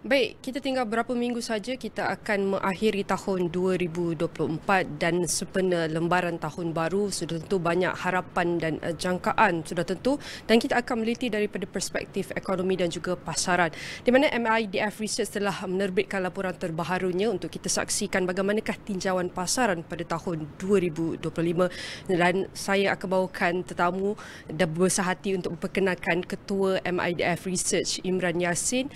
Baik, kita tinggal berapa minggu saja kita akan mengakhiri tahun 2024 dan sempena lembaran tahun baru. Sudah tentu banyak harapan dan jangkaan sudah tentu, dan kita akan meliti daripada perspektif ekonomi dan juga pasaran, di mana MIDF Research telah menerbitkan laporan terbaharunya untuk kita saksikan bagaimanakah tinjauan pasaran pada tahun 2025, dan saya akan bawakan tetamu dan berbesar hati untuk memperkenalkan Ketua MIDF Research Imran Yassin.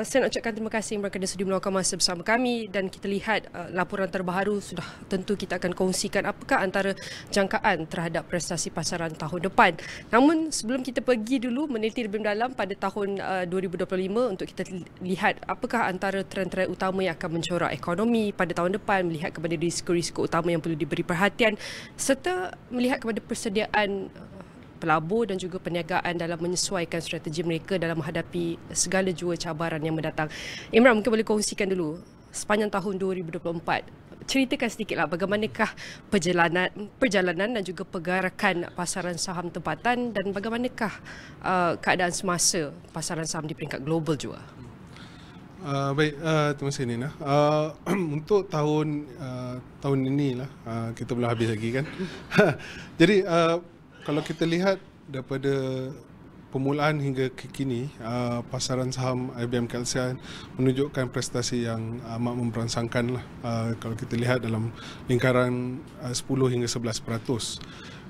Saya nak ucapkan terima kasih kerana sudi meluangkan masa bersama kami, dan kita lihat laporan terbaru sudah tentu kita akan kongsikan apakah antara jangkaan terhadap prestasi pasaran tahun depan. Namun sebelum kita pergi dulu meneliti lebih mendalam pada tahun 2025 untuk kita lihat apakah antara trend-trend utama yang akan mencorak ekonomi pada tahun depan, melihat kepada risiko-risiko utama yang perlu diberi perhatian, serta melihat kepada persediaan pelabur dan juga perniagaan dalam menyesuaikan strategi mereka dalam menghadapi segala jua cabaran yang mendatang. Imran, mungkin boleh kongsikan dulu sepanjang tahun 2024. Ceritakan sedikitlah bagaimanakah perjalanan dan juga pergerakan pasaran saham tempatan, dan bagaimanakah keadaan semasa pasaran saham di peringkat global juga. Baik, terima kasih Nina. Untuk tahun inilah kita belum habis lagi kan. Jadi kalau kita lihat daripada permulaan hingga kini, pasaran saham IBM Kelsian menunjukkan prestasi yang amat memberangsangkan lah. Kalau kita lihat dalam lingkaran 10 hingga 11%.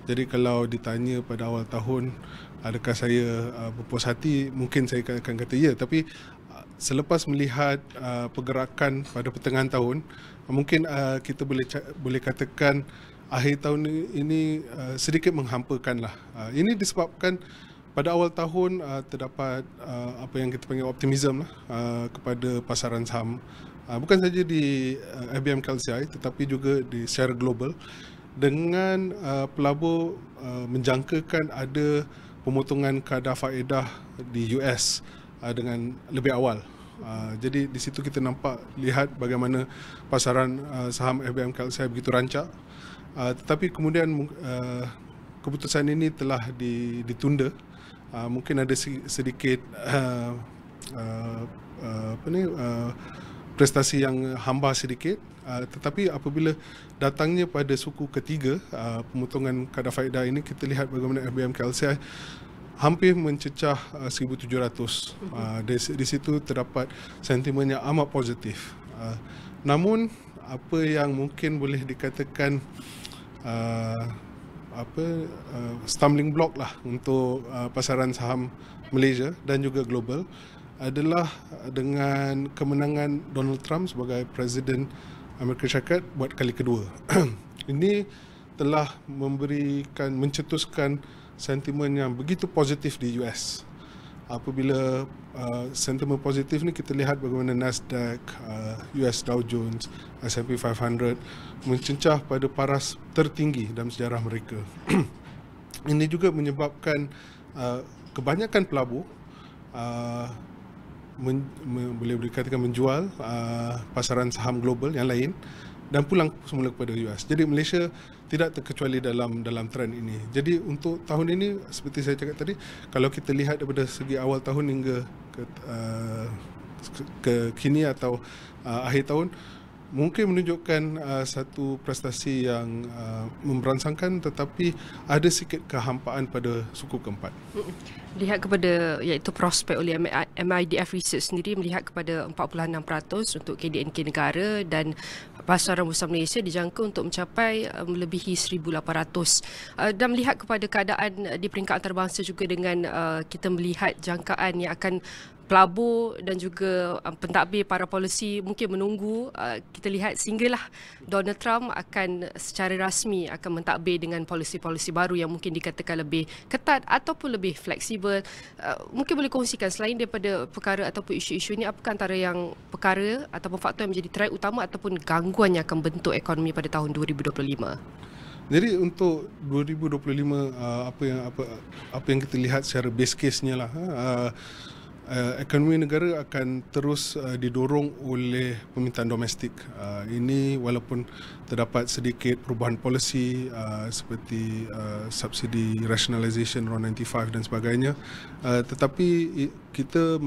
Jadi kalau ditanya pada awal tahun, adakah saya berpuas hati, mungkin saya akan kata ya. Tapi selepas melihat pergerakan pada pertengahan tahun, mungkin kita boleh katakan akhir tahun ini sedikit menghampakan lah. Ini disebabkan pada awal tahun terdapat apa yang kita panggil optimism lah kepada pasaran saham, bukan saja di IBM KLCI tetapi juga secara global, dengan pelabur menjangkakan ada pemotongan kadar faedah di US dengan lebih awal. Jadi di situ kita lihat bagaimana pasaran saham IBM KLCI begitu rancak. Tetapi kemudian keputusan ini telah ditunda. Mungkin ada sedikit prestasi yang hamba sedikit. Tetapi apabila datangnya pada suku ketiga, pemotongan kadar faedah ini, kita lihat bagaimana IBM KLCI hampir mencecah 1,700. Di situ terdapat sentimen yang amat positif. Namun apa yang mungkin boleh dikatakan stumbling block lah untuk pasaran saham Malaysia dan juga global adalah dengan kemenangan Donald Trump sebagai Presiden Amerika Syarikat buat kali kedua. Ini telah mencetuskan sentimen yang begitu positif di US. Apabila sentimen positif ni, kita lihat bagaimana Nasdaq, US Dow Jones, S&P 500 mencecah pada paras tertinggi dalam sejarah mereka. Ini juga menyebabkan kebanyakan pelabur boleh dikatakan menjual pasaran saham global yang lain dan pulang semula kepada US. Jadi Malaysia tidak terkecuali dalam trend ini. Jadi untuk tahun ini, seperti saya cakap tadi, kalau kita lihat daripada segi awal tahun hingga ke kini atau akhir tahun, mungkin menunjukkan satu prestasi yang memberangsangkan, tetapi ada sikit kehampaan pada suku keempat. Lihat kepada iaitu prospek oleh MIDF Research sendiri, melihat kepada 46% untuk KDNK negara, dan pasaran bursa Malaysia dijangka untuk mencapai melebihi 1,800. Dan melihat kepada keadaan di peringkat antarabangsa juga, dengan kita melihat jangkaan yang akan pelabur dan juga pentadbir para polisi mungkin menunggu. Kita lihat sehinggalah Donald Trump akan secara rasmi akan mentadbir dengan polisi-polisi baru yang mungkin dikatakan lebih ketat ataupun lebih fleksibel. Mungkin boleh kongsikan selain daripada perkara ataupun isu-isu ini, apakah antara yang perkara ataupun faktor yang menjadi trend utama ataupun gangguan yang akan bentuk ekonomi pada tahun 2025? Jadi untuk 2025, apa yang kita lihat secara base case-nya lah, ekonomi negara akan terus didorong oleh permintaan domestik. Ini walaupun terdapat sedikit perubahan polisi seperti subsidi rationalisation RON 95 dan sebagainya, tetapi kita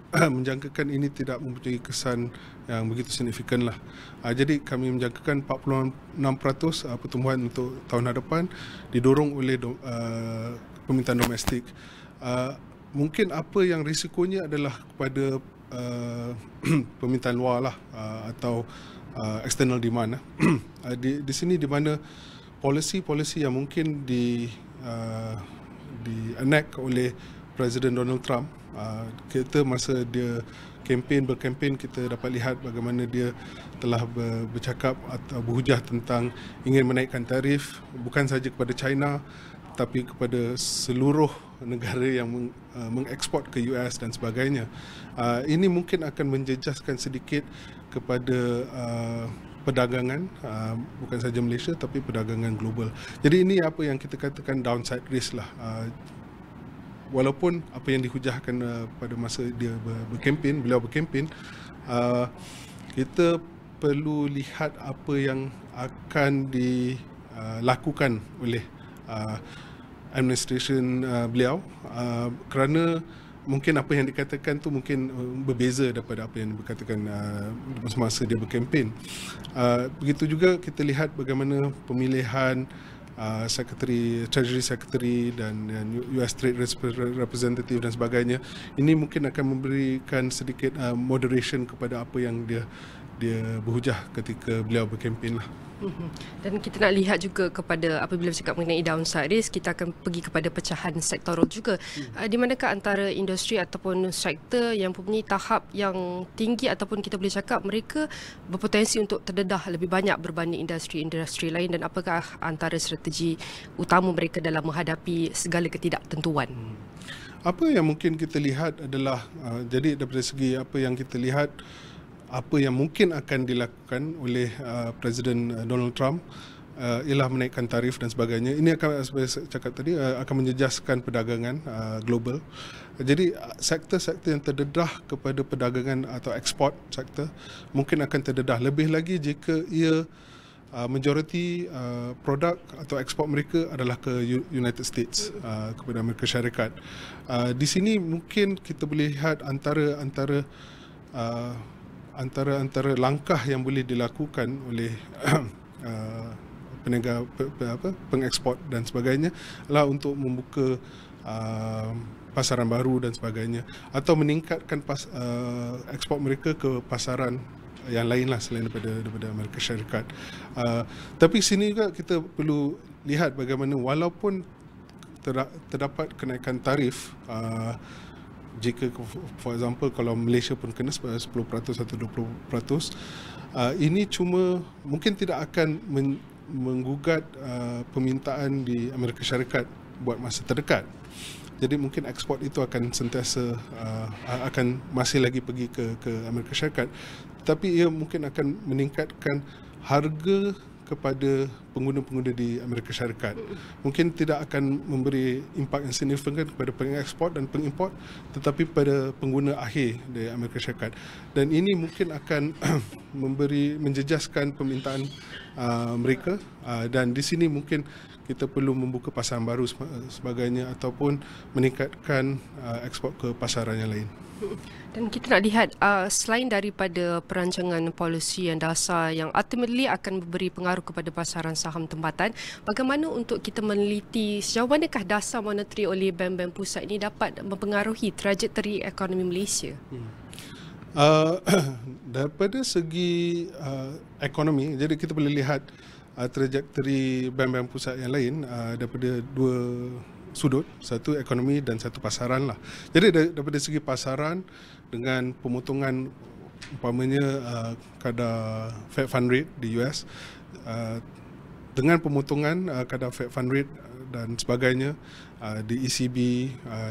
menjangkakan ini tidak mempunyai kesan yang begitu signifikan lah. Jadi kami menjangkakan 46% pertumbuhan untuk tahun hadapan didorong oleh permintaan domestik. Mungkin apa yang risikonya adalah kepada permintaan luar lah, atau external demand lah. Di sini di mana polisi-polisi yang mungkin di-enact oleh Presiden Donald Trump, kita masa dia berkempen, kita dapat lihat bagaimana dia telah bercakap atau berhujah tentang ingin menaikkan tarif bukan sahaja kepada China tapi kepada seluruh negara yang mengeksport ke US dan sebagainya. Ini mungkin akan menjejaskan sedikit kepada perdagangan, bukan saja Malaysia tapi perdagangan global. Jadi ini apa yang kita katakan downside risk lah. Walaupun apa yang dihujahkan pada masa dia beliau berkempen, kita perlu lihat apa yang akan dilakukan oleh administration beliau, kerana mungkin apa yang dikatakan tu mungkin berbeza daripada apa yang dikatakan masa dia berkempen. Begitu juga kita lihat bagaimana pemilihan Treasury Secretary dan US Trade Representative dan sebagainya. Ini mungkin akan memberikan sedikit moderation kepada apa yang dia berhujah ketika beliau berkempen lah. Dan kita nak lihat juga kepada apabila bercakap mengenai downside risk, kita akan pergi kepada pecahan sektoral juga. Di manakah antara industri ataupun sektor yang mempunyai tahap yang tinggi ataupun kita boleh cakap mereka berpotensi untuk terdedah lebih banyak berbanding industri-industri lain, dan apakah antara strategi utama mereka dalam menghadapi segala ketidaktentuan? Apa yang mungkin kita lihat adalah, jadi daripada segi apa yang kita lihat, apa yang mungkin akan dilakukan oleh Presiden Donald Trump ialah menaikkan tarif dan sebagainya. Ini akan, seperti saya cakap tadi, akan menjejaskan perdagangan global. Jadi sektor-sektor yang terdedah kepada perdagangan atau ekspor sektor mungkin akan terdedah. Lebih lagi jika ia majoriti produk atau ekspor mereka adalah ke United States, kepada Amerika Syarikat. Di sini mungkin kita boleh lihat antara langkah yang boleh dilakukan oleh pengeksport dan sebagainya adalah untuk membuka pasaran baru dan sebagainya, atau meningkatkan ekspor mereka ke pasaran yang lain lah selain daripada Amerika Syarikat. Tapi sini juga kita perlu lihat bagaimana walaupun terdapat kenaikan tarif, jika for example kalau Malaysia pun kena 10% atau 20%, ini cuma mungkin tidak akan menggugat permintaan di Amerika Syarikat buat masa terdekat. Jadi mungkin ekspor itu akan sentiasa akan masih lagi pergi ke Amerika Syarikat, tapi ia mungkin akan meningkatkan harga kepada pengguna-pengguna di Amerika Syarikat. Mungkin tidak akan memberi impak yang signifikan kepada pengekspor dan pengimport, tetapi pada pengguna akhir di Amerika Syarikat. Dan ini mungkin akan menjejaskan permintaan mereka, dan di sini mungkin kita perlu membuka pasaran baru sebagainya, ataupun meningkatkan ekspor ke pasaran yang lain. Dan kita nak lihat selain daripada perancangan polisi yang dasar yang ultimately akan memberi pengaruh kepada pasaran saham tempatan, bagaimana untuk kita meneliti sejauh manakah dasar monetary oleh bank-bank pusat ini dapat mempengaruhi trajektori ekonomi Malaysia? Daripada segi ekonomi, jadi kita boleh lihat trajektori bank-bank pusat yang lain daripada dua sudut, satu ekonomi dan satu pasaran lah. Jadi daripada segi pasaran, dengan pemotongan umpamanya kadar Fed Fund Rate di US, dengan pemotongan kadar Fed Fund Rate dan sebagainya di ECB,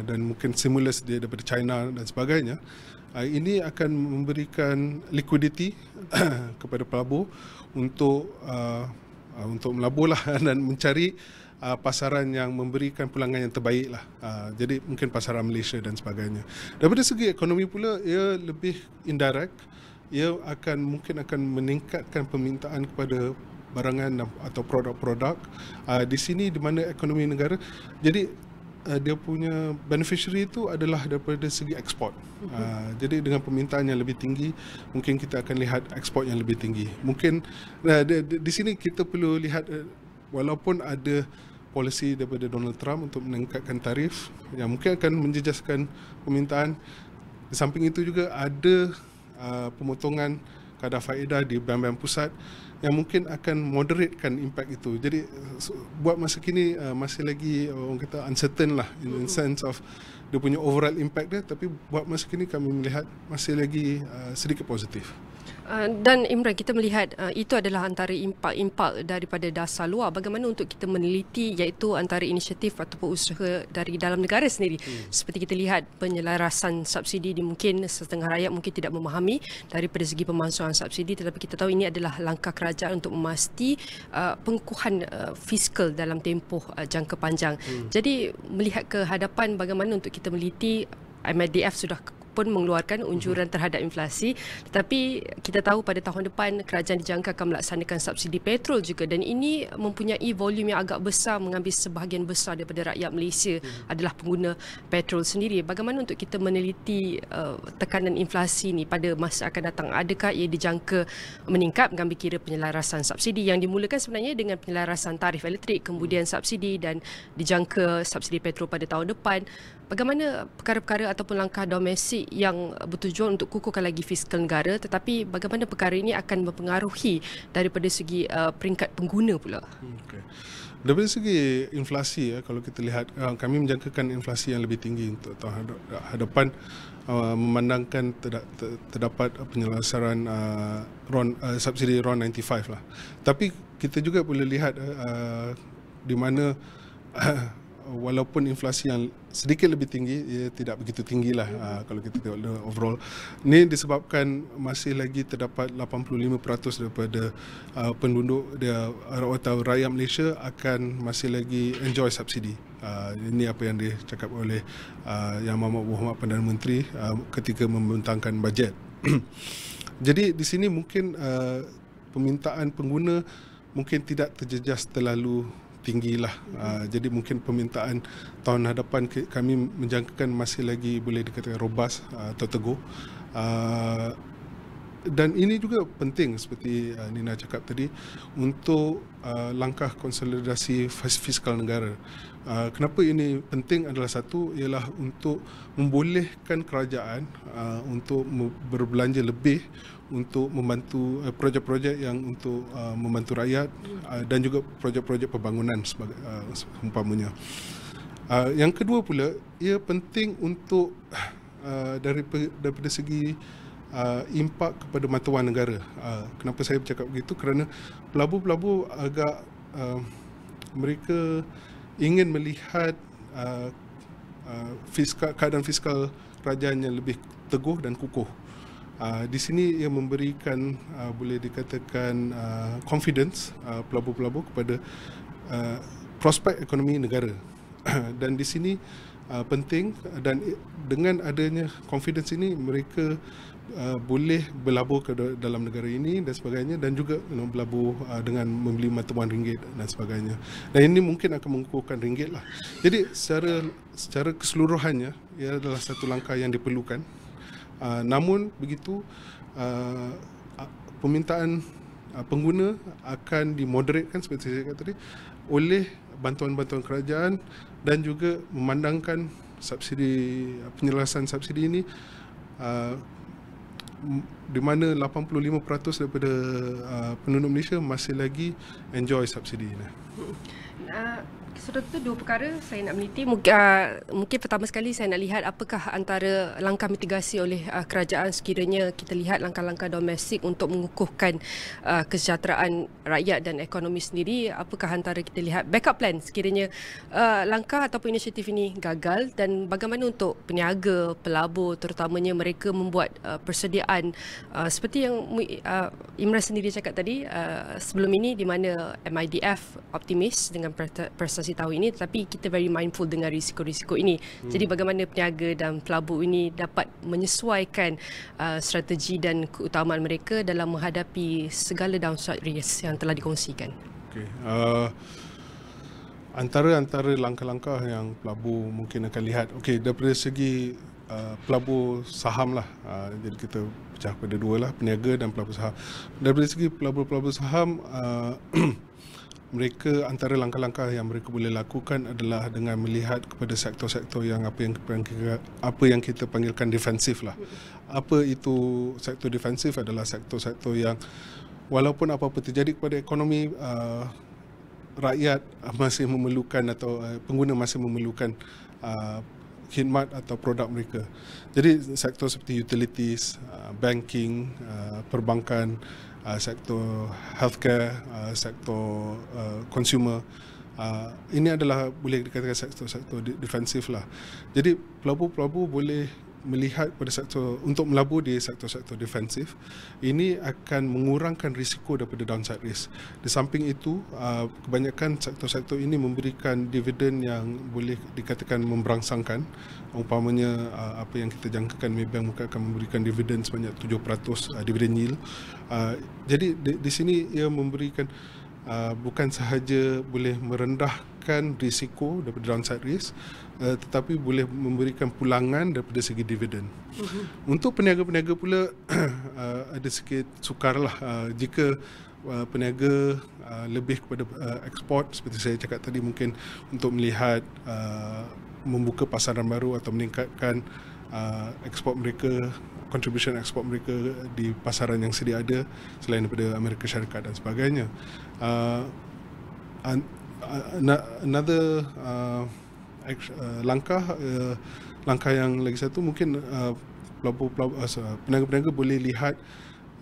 dan mungkin stimulus daripada China dan sebagainya, ini akan memberikan liquidity kepada pelabur untuk melabur lah dan mencari pasaran yang memberikan pulangan yang terbaik lah. Jadi mungkin pasaran Malaysia dan sebagainya. Daripada segi ekonomi pula, ia lebih indirect. Ia mungkin akan meningkatkan permintaan kepada barangan atau produk-produk di sini di mana ekonomi negara. Jadi dia punya beneficiary itu adalah daripada segi ekspor. Jadi dengan permintaan yang lebih tinggi, mungkin kita akan lihat ekspor yang lebih tinggi. Mungkin di sini kita perlu lihat walaupun ada polisi daripada Donald Trump untuk meningkatkan tarif yang mungkin akan menjejaskan permintaan. Di samping itu juga ada pemotongan kadar faedah di bank-bank pusat yang mungkin akan moderatekan impact itu. Jadi buat masa kini masih lagi orang kata uncertain lah in sense of dia punya overall impact dia, tapi buat masa kini kami melihat masih lagi sedikit positif. Dan Imran, kita melihat itu adalah antara impak daripada dasar luar. Bagaimana untuk kita meneliti iaitu antara inisiatif ataupun usaha dari dalam negara sendiri. Seperti kita lihat penyelarasan subsidi di mungkin setengah rakyat mungkin tidak memahami daripada segi pemansuhan subsidi, tetapi kita tahu ini adalah langkah kerajaan untuk memastikan pengukuhan fiskal dalam tempoh jangka panjang. Jadi melihat ke hadapan bagaimana untuk kita meneliti, MIDF sudah pun mengeluarkan unjuran terhadap inflasi, tetapi kita tahu pada tahun depan kerajaan dijangka akan melaksanakan subsidi petrol juga, dan ini mempunyai volume yang agak besar, mengambil sebahagian besar daripada rakyat Malaysia adalah pengguna petrol sendiri. Bagaimana untuk kita meneliti tekanan inflasi ini pada masa akan datang? Adakah ia dijangka meningkat mengambil kira penyelarasan subsidi yang dimulakan sebenarnya dengan penyelarasan tarif elektrik, kemudian subsidi, dan dijangka subsidi petrol pada tahun depan? Bagaimana perkara-perkara ataupun langkah domestik yang bertujuan untuk kukuhkan lagi fiskal negara, tetapi bagaimana perkara ini akan mempengaruhi daripada segi peringkat pengguna pula? Okay. Daripada segi inflasi, kalau kita lihat, kami menjangkakan inflasi yang lebih tinggi untuk tahun hadapan, memandangkan terdapat penyelesaian subsidi RON 95 lah. Tapi kita juga boleh lihat di mana walaupun inflasi yang sedikit lebih tinggi, ia tidak begitu tinggi lah kalau kita tengok overall. Ini disebabkan masih lagi terdapat 85% daripada penduduk atau rakyat Malaysia akan masih lagi enjoy subsidi. Ini apa yang dicakap oleh Yang Muhammad Perdana Menteri ketika membentangkan bajet. Jadi di sini mungkin permintaan pengguna mungkin tidak terjejas terlalu tinggilah. Jadi mungkin permintaan tahun hadapan kami menjangkakan masih lagi boleh dikatakan robust atau teguh. Dan ini juga penting seperti Nina cakap tadi untuk langkah konsolidasi fiskal negara. Kenapa ini penting adalah satu ialah untuk membolehkan kerajaan untuk berbelanja lebih untuk membantu projek-projek yang untuk membantu rakyat dan juga projek-projek pembangunan seumpamanya. Yang kedua pula, ia penting untuk daripada segi impak kepada mata wang negara. Kenapa saya bercakap begitu? Kerana pelabur-pelabur agak mereka ingin melihat keadaan fiskal kerajaan yang lebih teguh dan kukuh. Di sini ia memberikan boleh dikatakan confidence pelabur-pelabur kepada prospek ekonomi negara. Dan di sini penting, dan dengan adanya confidence ini mereka boleh berlabur ke dalam negara ini dan sebagainya, dan juga berlabur dengan membeli mata wang ringgit dan sebagainya. Dan ini mungkin akan mengukuhkan ringgit lah. Jadi secara keseluruhannya ia adalah satu langkah yang diperlukan. Namun begitu, permintaan pengguna akan dimoderatekan seperti saya kata tadi oleh bantuan-bantuan kerajaan, dan juga memandangkan subsidi, penyelesaian subsidi ini di mana 85% daripada penduduk Malaysia masih lagi enjoy subsidi ini. Sudah tu dua perkara saya nak meneliti. Mungkin pertama sekali saya nak lihat apakah antara langkah mitigasi oleh kerajaan sekiranya kita lihat langkah-langkah domestik untuk mengukuhkan kesejahteraan rakyat dan ekonomi sendiri. Apakah antara kita lihat backup plan sekiranya langkah ataupun inisiatif ini gagal, dan bagaimana untuk peniaga, pelabur terutamanya mereka membuat persediaan seperti yang Imran sendiri cakap tadi sebelum ini, di mana MIDF optimis dengan prestasi tahun ini, tetapi kita very mindful dengan risiko-risiko ini. Jadi bagaimana peniaga dan pelabur ini dapat menyesuaikan strategi dan keutamaan mereka dalam menghadapi segala downside risk yang telah dikongsikan. Okay. antara langkah-langkah yang pelabur mungkin akan lihat, okey, daripada segi pelabur saham lah, jadi kita pecah pada dua lah, peniaga dan pelabur saham. Daripada segi pelabur saham, mereka antara langkah-langkah yang mereka boleh lakukan adalah dengan melihat kepada sektor-sektor yang apa yang kita panggilkan defensif lah. Apa itu sektor defensif? Adalah sektor-sektor yang walaupun apa-apa terjadi kepada ekonomi, rakyat masih memerlukan atau pengguna masih memerlukan khidmat atau produk mereka. Jadi sektor seperti utilities, banking, perbankan, sektor healthcare, sektor consumer, ini adalah boleh dikatakan sektor-sektor defensif lah. Jadi pelabur-pelabur boleh melihat pada sektor, untuk melabur di sektor-sektor defensif, ini akan mengurangkan risiko daripada downside risk. Di samping itu, kebanyakan sektor-sektor ini memberikan dividen yang boleh dikatakan memberangsangkan. Umpamanya apa yang kita jangkakan, Maybank mungkin akan memberikan dividen sebanyak 7% dividen yield. Jadi di sini ia memberikan bukan sahaja boleh merendahkan risiko daripada downside risk, tetapi boleh memberikan pulangan daripada segi dividen. Untuk peniaga-peniaga pula ada sikit sukarlah jika peniaga lebih kepada ekspor, seperti saya cakap tadi, mungkin untuk melihat membuka pasaran baru atau meningkatkan ekspor mereka, contribution ekspor mereka di pasaran yang sedia ada selain daripada Amerika Syarikat dan sebagainya. Another langkah yang lagi satu, mungkin peniaga-peniaga boleh lihat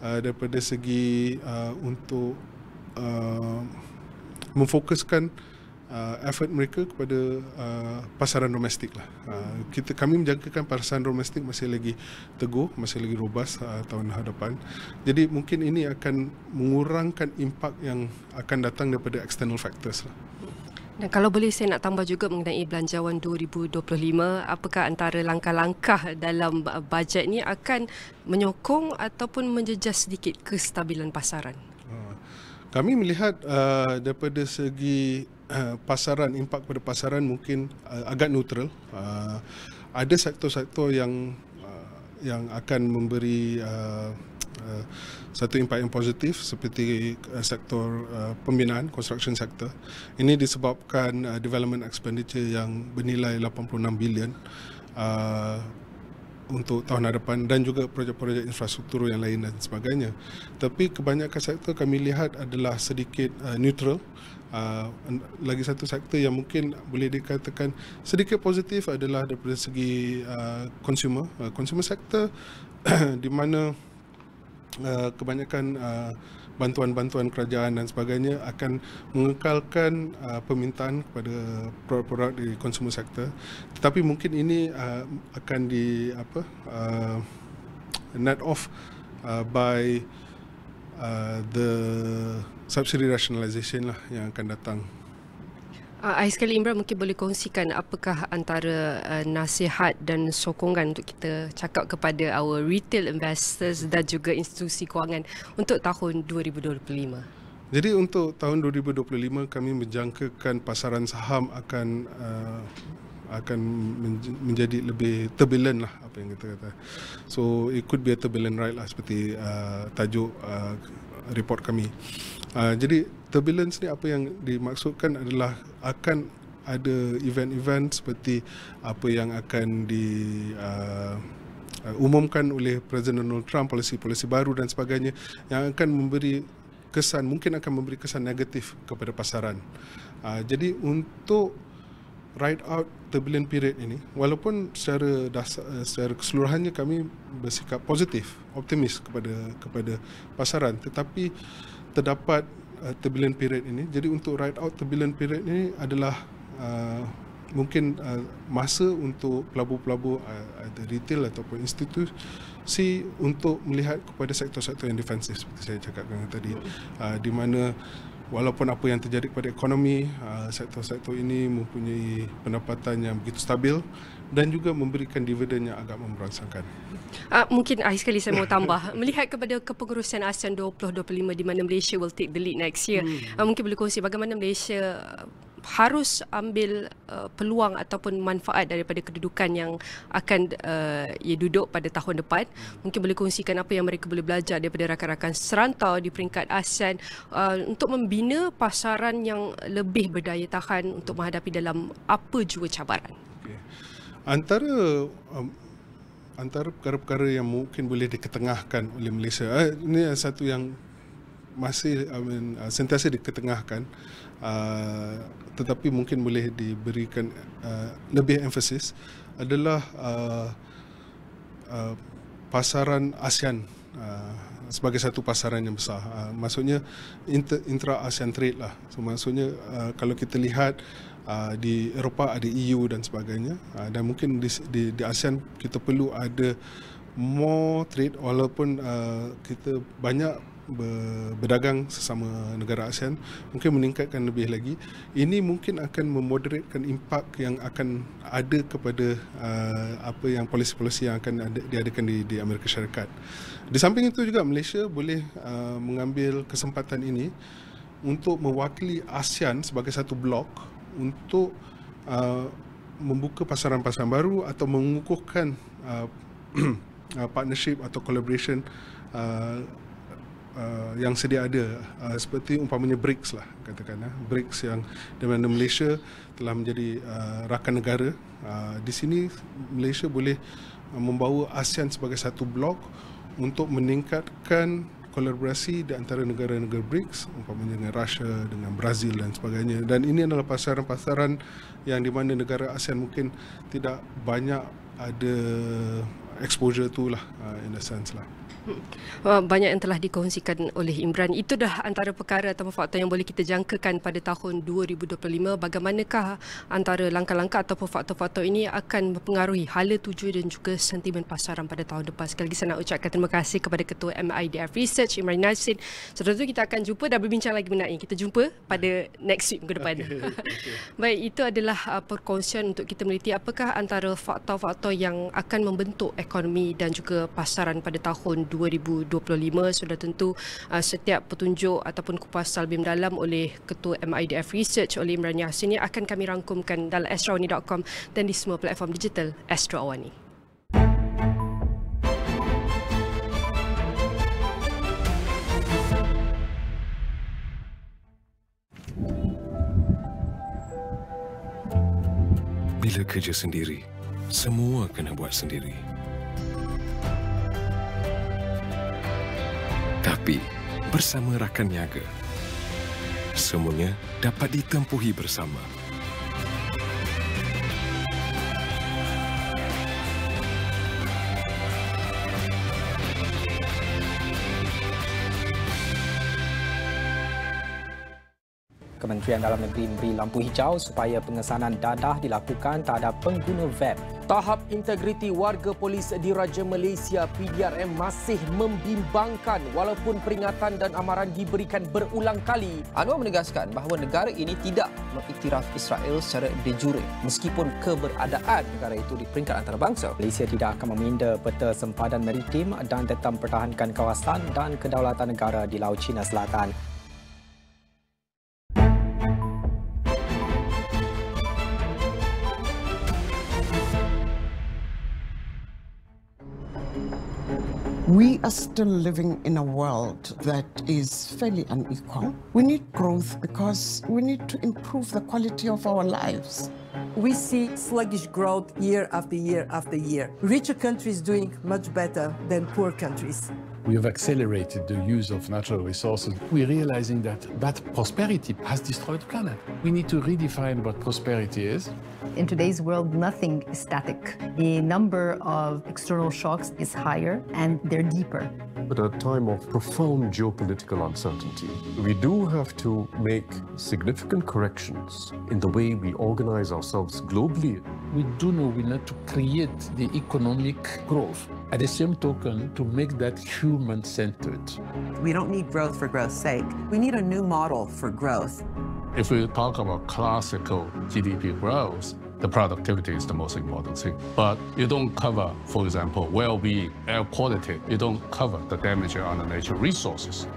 daripada segi untuk memfokuskan effort mereka kepada pasaran domestik lah. Kami menjangkakan pasaran domestik masih lagi teguh, masih lagi robust tahun hadapan. Jadi mungkin ini akan mengurangkan impak yang akan datang daripada external factors lah. Dan kalau boleh saya nak tambah juga mengenai belanjawan 2025, apakah antara langkah-langkah dalam bajet ni akan menyokong ataupun menjejas sedikit kestabilan pasaran? Kami melihat daripada segi pasaran, impak pada pasaran mungkin agak neutral. Ada sektor-sektor yang akan memberi satu impak yang positif, seperti sektor pembinaan, construction sector. Ini disebabkan development expenditure yang bernilai 86 bilion untuk tahun hadapan, dan juga projek-projek infrastruktur yang lain dan sebagainya. Tapi kebanyakan sektor kami lihat adalah sedikit neutral. Lagi satu sektor yang mungkin boleh dikatakan sedikit positif adalah daripada segi consumer sector, di mana kebanyakan bantuan-bantuan kerajaan dan sebagainya akan mengekalkan permintaan kepada produk-produk di consumer sector. Tetapi mungkin ini akan net off by the subsidy rationalisation lah yang akan datang. Akhir sekali, Imran, mungkin boleh kongsikan apakah antara nasihat dan sokongan untuk kita cakap kepada our retail investors dan juga institusi kewangan untuk tahun 2025? Jadi untuk tahun 2025 kami menjangkakan pasaran saham akan menjadi lebih turbulent lah, apa yang kita kata. So it could be a turbulent ride lah, seperti tajuk report kami. Jadi turbulence ni, apa yang dimaksudkan adalah akan ada event-event seperti apa yang akan diumumkan oleh Presiden Donald Trump, polisi-polisi baru dan sebagainya, yang akan memberi kesan, mungkin akan memberi kesan negatif kepada pasaran. Jadi untuk ride out turbulent period ini, walaupun secara keseluruhannya kami bersikap positif, optimis kepada pasaran, tetapi terdapat turbulent period ini. Jadi untuk ride out turbulent period ini adalah mungkin masa untuk pelabur-pelabur ada retail ataupun institusi untuk melihat kepada sektor-sektor yang defensif, seperti saya cakapkan tadi, di mana walaupun apa yang terjadi kepada ekonomi, sektor-sektor ini mempunyai pendapatan yang begitu stabil dan juga memberikan dividen yang agak memberangsangkan. Mungkin akhir sekali saya mau tambah, melihat kepada kepengurusan ASEAN 2025 di mana Malaysia will take the lead next year, mungkin boleh kongsi bagaimana Malaysia harus ambil peluang ataupun manfaat daripada kedudukan yang akan ia duduk pada tahun depan. Mungkin boleh kongsikan apa yang mereka boleh belajar daripada rakan-rakan serantau di peringkat ASEAN untuk membina pasaran yang lebih berdaya tahan untuk menghadapi dalam apa jua cabaran. Okay. Antara perkara-perkara yang mungkin boleh diketengahkan oleh Malaysia, ini satu yang masih sentiasa diketengahkan, tetapi mungkin boleh diberikan lebih emphasis adalah pasaran ASEAN sebagai satu pasaran yang besar. Maksudnya intra-ASEAN trade lah. So, maksudnya kalau kita lihat di Eropah ada EU dan sebagainya, dan mungkin di ASEAN kita perlu ada more trade walaupun kita banyak berdagang sesama negara ASEAN, mungkin meningkatkan lebih lagi. Ini mungkin akan memoderatkan impak yang akan ada kepada apa yang polisi-polisi yang akan diadakan di Amerika Syarikat. Di samping itu juga Malaysia boleh mengambil kesempatan ini untuk mewakili ASEAN sebagai satu blok untuk membuka pasaran-pasaran baru atau mengukuhkan partnership atau collaboration yang sedia ada, seperti umpamanya BRICS lah, katakan BRICS yang di mana Malaysia telah menjadi rakan negara. Di sini Malaysia boleh membawa ASEAN sebagai satu blok untuk meningkatkan kolaborasi di antara negara-negara BRICS, umpamanya dengan Russia, dengan Brazil dan sebagainya. Dan ini adalah pasaran-pasaran yang di mana negara ASEAN mungkin tidak banyak ada exposure tu lah, in a sense lah. Banyak yang telah dikongsikan oleh Imran. Itu dah antara perkara atau faktor yang boleh kita jangkakan pada tahun 2025. Bagaimanakah antara langkah-langkah ataupun faktor-faktor ini akan mempengaruhi hala tuju dan juga sentimen pasaran pada tahun depan. Sekali lagi saya nak ucapkan terima kasih kepada Ketua MIDF Research Imran Yassin. Setelah itu kita akan jumpa dan berbincang lagi mengenai. Kita jumpa pada next week minggu depan. Baik, itu adalah perkongsian untuk kita meneliti apakah antara faktor-faktor yang akan membentuk ekonomi dan juga pasaran pada tahun 2025. Sudah tentu setiap petunjuk ataupun kupasan lebih mendalam oleh Ketua MIDF Research oleh Imran Yassin ini akan kami rangkumkan dalam astrawani.com dan di semua platform digital Astro Awani. Bila kerja sendiri, semua kena buat sendiri. Tapi bersama rakan niaga, semuanya dapat ditempuhi bersama. Kementerian Dalam Negeri memberi lampu hijau supaya pengesanan dadah dilakukan terhadap pengguna web. Tahap integriti warga polis di Raja Malaysia PDRM masih membimbangkan walaupun peringatan dan amaran diberikan berulang kali. Anwar menegaskan bahawa negara ini tidak mengiktiraf Israel secara de jure meskipun keberadaan negara itu di peringkat antarabangsa. Malaysia tidak akan meminda peta sempadan maritim dan tetap mempertahankan kawasan dan kedaulatan negara di Laut Cina Selatan. We are still living in a world that is fairly unequal. We need growth because we need to improve the quality of our lives. We see sluggish growth year after year after year. Richer countries doing much better than poor countries. We have accelerated the use of natural resources. We're realizing that prosperity has destroyed the planet. We need to redefine what prosperity is. In today's world, nothing is static. The number of external shocks is higher and they're deeper. At a time of profound geopolitical uncertainty, we do have to make significant corrections in the way we organize ourselves globally. We do know we need to create the economic growth. At the same token, to make that human-centered. We don't need growth for growth's sake. We need a new model for growth. If we talk about classical GDP growth, the productivity is the most important thing. But you don't cover, for example, well-being, air quality. You don't cover the damage on the natural resources.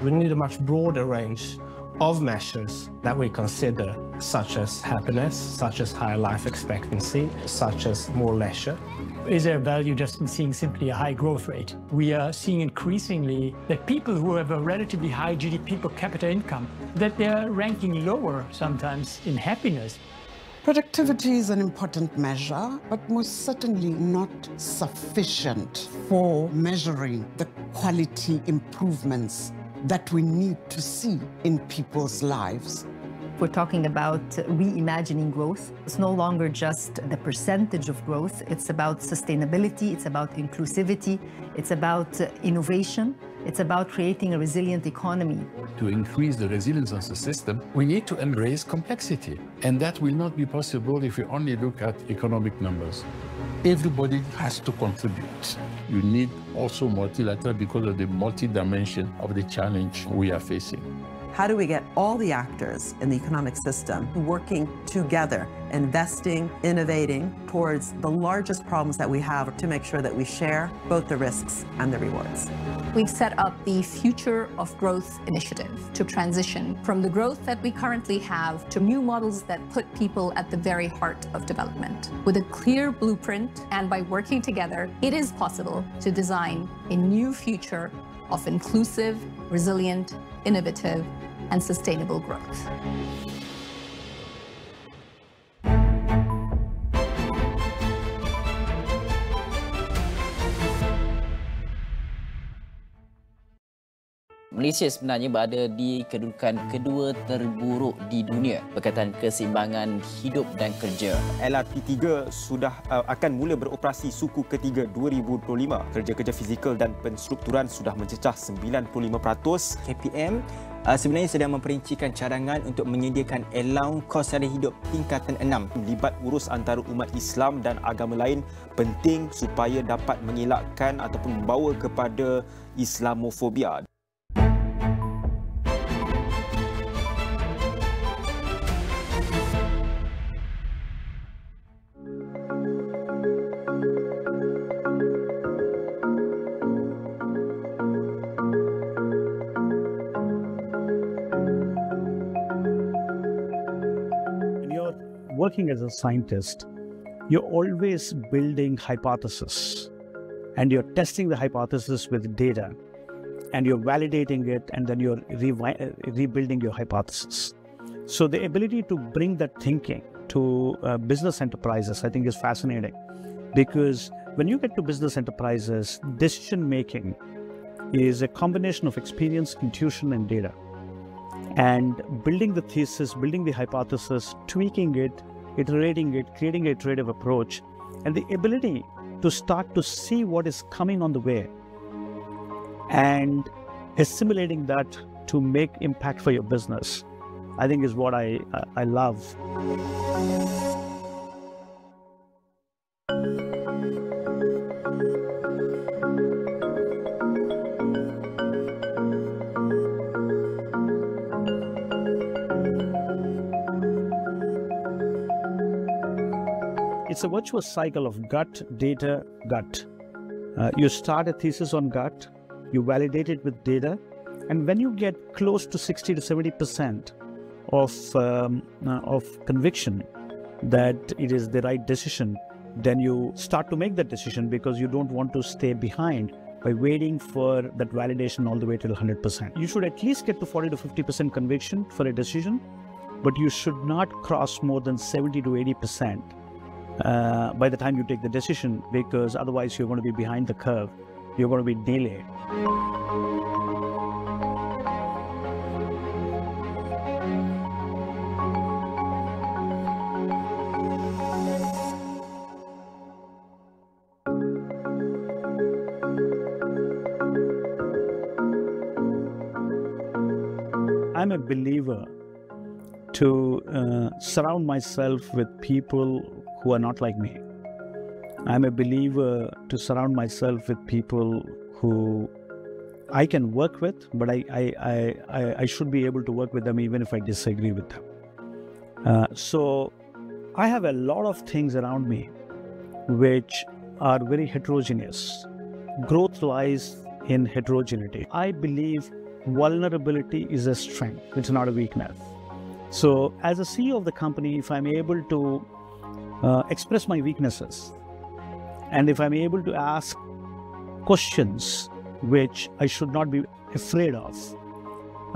We need a much broader range of measures that we consider such as happiness, such as higher life expectancy, such as more leisure. Is there value just in seeing simply a high growth rate? We are seeing increasingly that people who have a relatively high GDP per capita income, that they're ranking lower sometimes in happiness. Productivity is an important measure, but most certainly not sufficient for measuring the quality improvements that we need to see in people's lives. We're talking about reimagining growth. It's no longer just the percentage of growth. It's about sustainability. It's about inclusivity. It's about innovation. It's about creating a resilient economy. To increase the resilience of the system, we need to embrace complexity. And that will not be possible if we only look at economic numbers. Everybody has to contribute. You need also multilateral because of the multi-dimension of the challenge we are facing. How do we get all the actors in the economic system working together, investing, innovating towards the largest problems that we have to make sure that we share both the risks and the rewards? We've set up the Future of Growth initiative to transition from the growth that we currently have to new models that put people at the very heart of development. With a clear blueprint and by working together, it is possible to design a new future of inclusive, resilient, innovative, and sustainable growth. Malaysia sebenarnya berada di kedudukan kedua terburuk di dunia berkaitan keseimbangan hidup dan kerja. LRT3 sudah akan mula beroperasi suku ketiga 2025. Kerja-kerja fizikal dan penstrukturan sudah mencecah 95%. KPM sebenarnya sedang memperincikan cadangan untuk menyediakan allowance kos sara hidup tingkatan 6. Libat urus antara umat Islam dan agama lain penting supaya dapat mengelakkan ataupun membawa kepada Islamofobia. Working as a scientist, you're always building hypotheses and you're testing the hypothesis with data and you're validating it and then you're rebuilding your hypothesis. So the ability to bring that thinking to business enterprises, I think, is fascinating, because when you get to business enterprises, decision making is a combination of experience, intuition, and data. And building the thesis, building the hypothesis, tweaking it, iterating it, creating an iterative approach, and the ability to start to see what is coming on the way and assimilating that to make impact for your business, I think is what I love. It's a virtuous cycle of gut, data, gut. You start a thesis on gut, you validate it with data, and when you get close to 60 to 70% of conviction that it is the right decision, then you start to make that decision, because you don't want to stay behind by waiting for that validation all the way till 100%. You should at least get to 40 to 50% conviction for a decision, but you should not cross more than 70 to 80%. By the time you take the decision, because otherwise you're going to be behind the curve, you're going to be delayed. I'm a believer to surround myself with people who are not like me. I'm a believer to surround myself with people who I can work with, but I should be able to work with them even if I disagree with them. So I have a lot of things around me which are very heterogeneous. Growth lies in heterogeneity. I believe vulnerability is a strength, it's not a weakness. So as a CEO of the company, if I'm able to express my weaknesses, and if I'm able to ask questions which I should not be afraid of,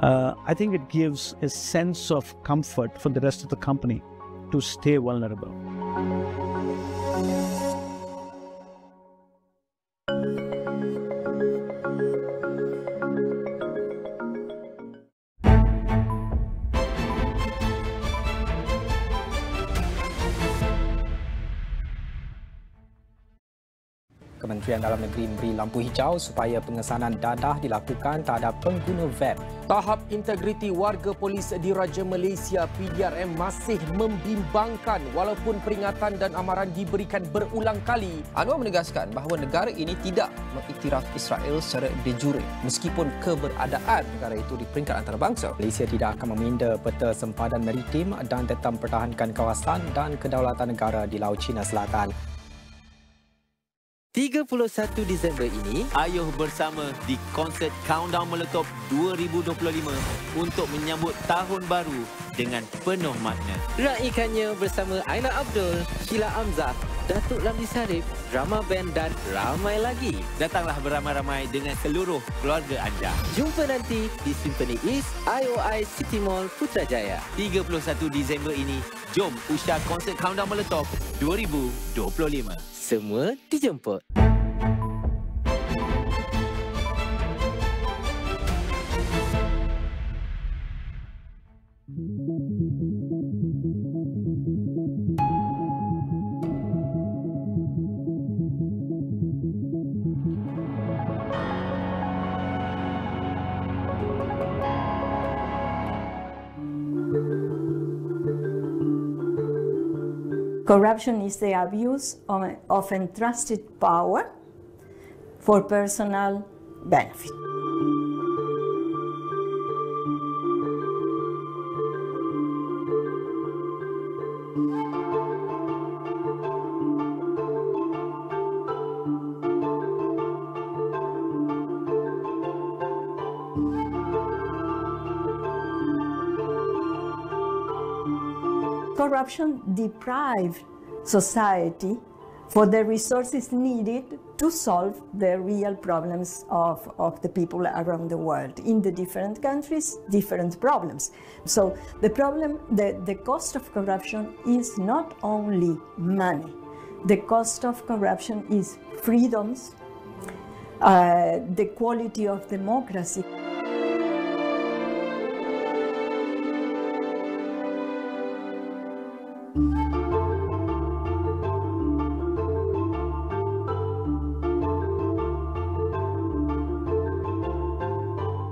I think it gives a sense of comfort for the rest of the company to stay vulnerable. Kementerian Dalam Negeri memberi lampu hijau supaya pengesanan dadah dilakukan terhadap pengguna web. Tahap integriti warga polis di Raja Malaysia PDRM masih membimbangkan walaupun peringatan dan amaran diberikan berulang kali. Anwar menegaskan bahawa negara ini tidak mengiktiraf Israel secara de jure meskipun keberadaan negara itu di peringkat antarabangsa. Malaysia tidak akan meminda peta sempadan maritim dan tetap mempertahankan kawasan dan kedaulatan negara di Laut Cina Selatan. 31 Disember ini, ayuh bersama di konsert Countdown Meletup 2025 untuk menyambut tahun baru dengan penuh makna. Raikannya bersama Aina Abdul, Sheila Amzah, Datuk Lamli Sarip, drama band dan ramai lagi. Datanglah beramai-ramai dengan seluruh keluarga anda. Jumpa nanti di Symphony East, IOI City Mall, Putrajaya. 31 Disember ini, jom usah konsert Countdown Meletup 2025. Semua dijemput. Corruption is the abuse of entrusted power for personal benefit. Corruption deprives society for the resources needed to solve the real problems of the people around the world. In the different countries, different problems. So the problem, the cost of corruption is not only money. The cost of corruption is freedoms, the quality of democracy.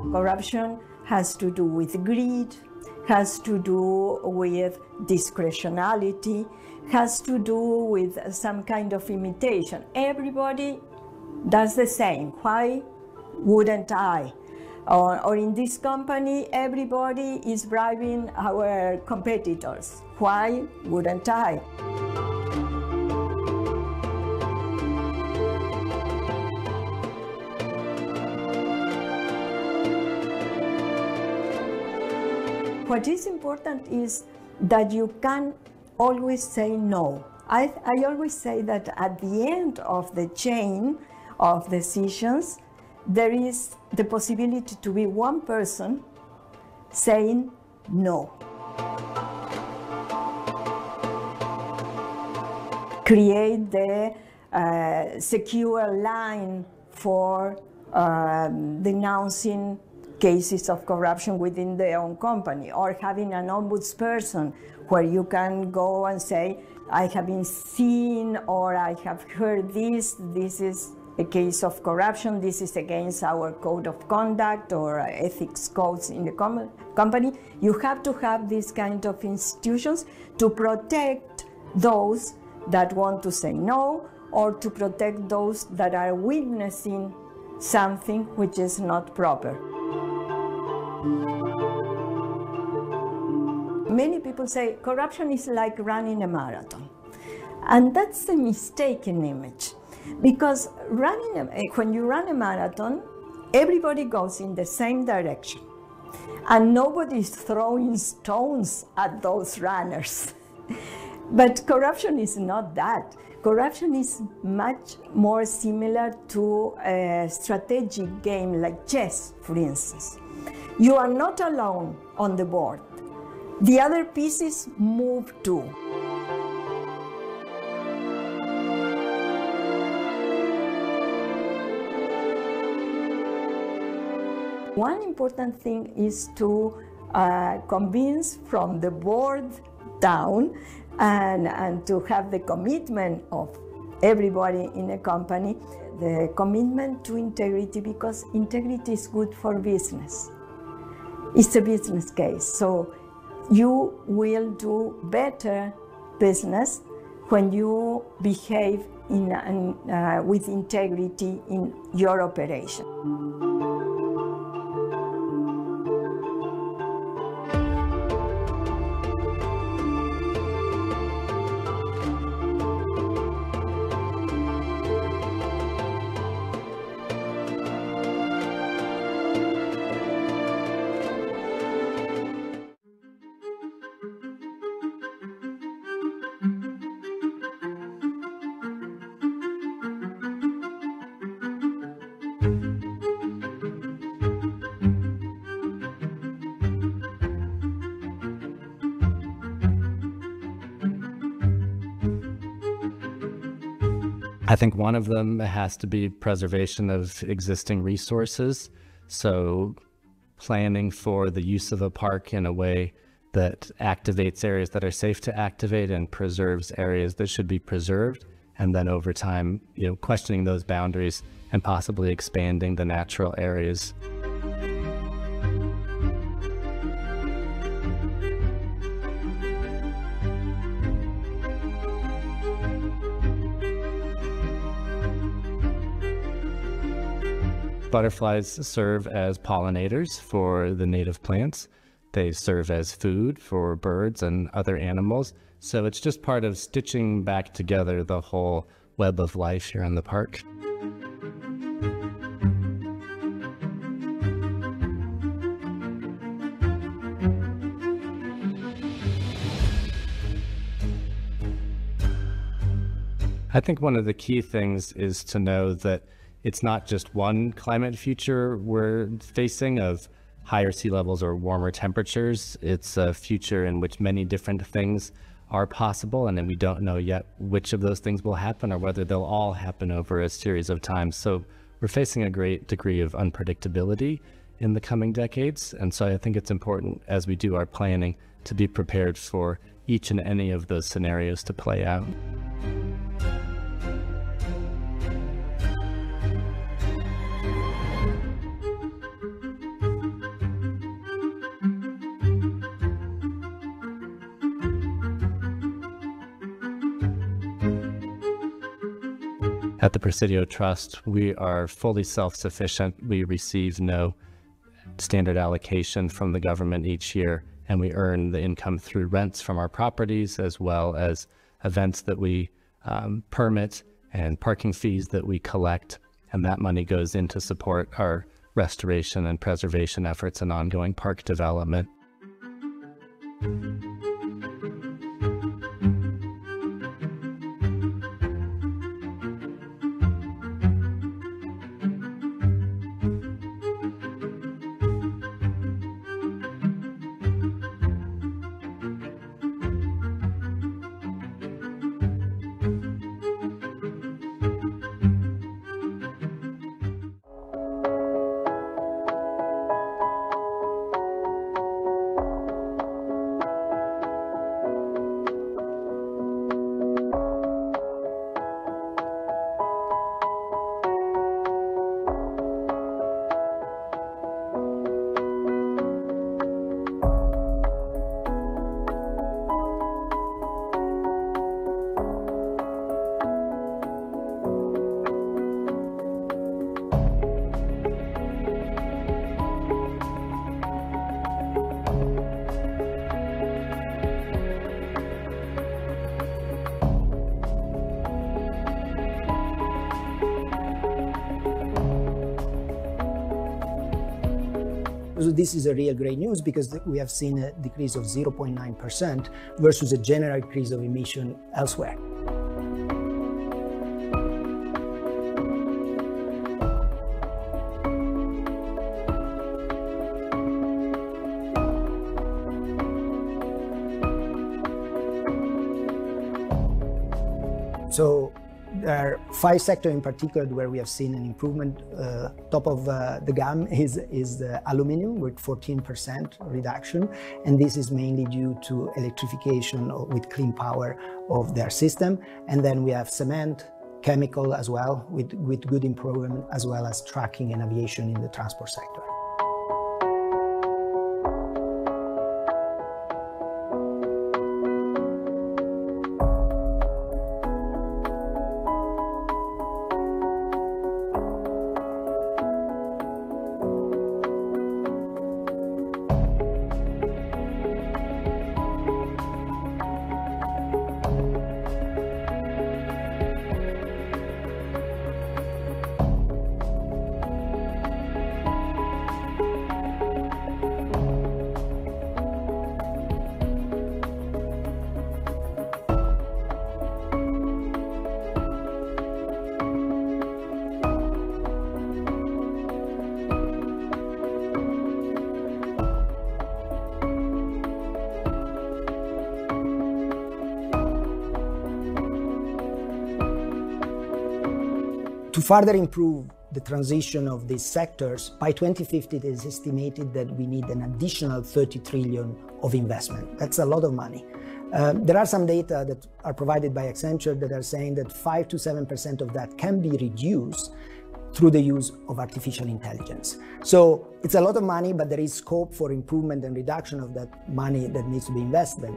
Corruption has to do with greed, has to do with discretionality, has to do with some kind of imitation. Everybody does the same. Why wouldn't I? Or in this company, everybody is bribing our competitors. Why wouldn't I? What is important is that you can always say no. I always say that at the end of the chain of decisions, there is the possibility to be one person saying no. Create the secure line for denouncing cases of corruption within their own company, or having an ombudsperson where you can go and say, I have been seen or I have heard this is a case of corruption, this is against our code of conduct or ethics codes in the company. You have to have these kind of institutions to protect those that want to say no, or to protect those that are witnessing something which is not proper. Many people say corruption is like running a marathon, and that's a mistaken image, because when you run a marathon, everybody goes in the same direction. And nobody's throwing stones at those runners. But corruption is not that. Corruption is much more similar to a strategic game like chess, for instance. You are not alone on the board. The other pieces move too. One important thing is to convince from the board down and to have the commitment of everybody in a company, the commitment to integrity, because integrity is good for business. It's a business case, so you will do better business when you behave with integrity in your operation. I think one of them has to be preservation of existing resources. So planning for the use of a park in a way that activates areas that are safe to activate and preserves areas that should be preserved. And then over time, questioning those boundaries and possibly expanding the natural areas. Butterflies serve as pollinators for the native plants. They serve as food for birds and other animals. So it's just part of stitching back together the whole web of life here in the park. I think one of the key things is to know that it's not just one climate future we're facing of higher sea levels or warmer temperatures. It's a future in which many different things are possible, and then we don't know yet which of those things will happen or whether they'll all happen over a series of times. So we're facing a great degree of unpredictability in the coming decades. And so I think it's important as we do our planning to be prepared for each and any of those scenarios to play out. At the Presidio Trust, we are fully self-sufficient. We receive no standard allocation from the government each year, and we earn the income through rents from our properties, as well as events that we permit and parking fees that we collect, and that money goes in to support our restoration and preservation efforts and ongoing park development. So this is a real great news because we have seen a decrease of 0.9% versus a general decrease of emission elsewhere. So there are 5 sectors in particular where we have seen an improvement. Top of the gum is the aluminum with 14% reduction, and this is mainly due to electrification with clean power of their system. And then we have cement, chemical as well, with good improvement, as well as trucking and aviation in the transport sector. To further improve the transition of these sectors, by 2050 it is estimated that we need an additional 30 trillion of investment. That's a lot of money. There are some data that are provided by Accenture that are saying that 5 to 7% of that can be reduced through the use of artificial intelligence. So it's a lot of money, but there is scope for improvement and reduction of that money that needs to be invested.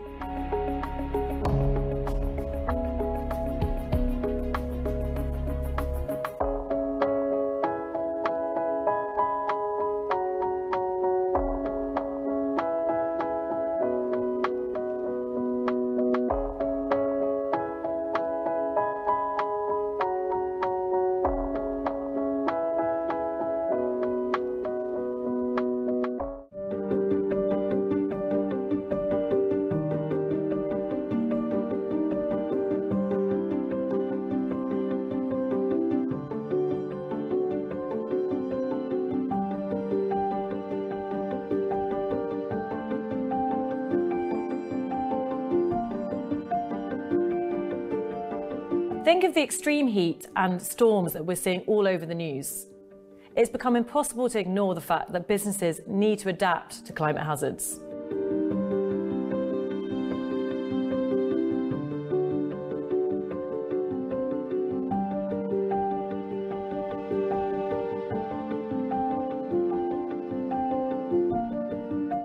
Think of the extreme heat and storms that we're seeing all over the news. It's become impossible to ignore the fact that businesses need to adapt to climate hazards.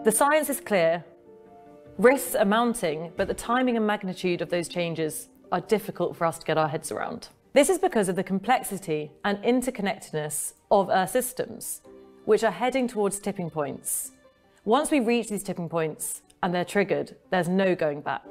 The science is clear. Risks are mounting, but the timing and magnitude of those changes are difficult for us to get our heads around. This is because of the complexity and interconnectedness of our systems, which are heading towards tipping points. Once we reach these tipping points and they're triggered, there's no going back.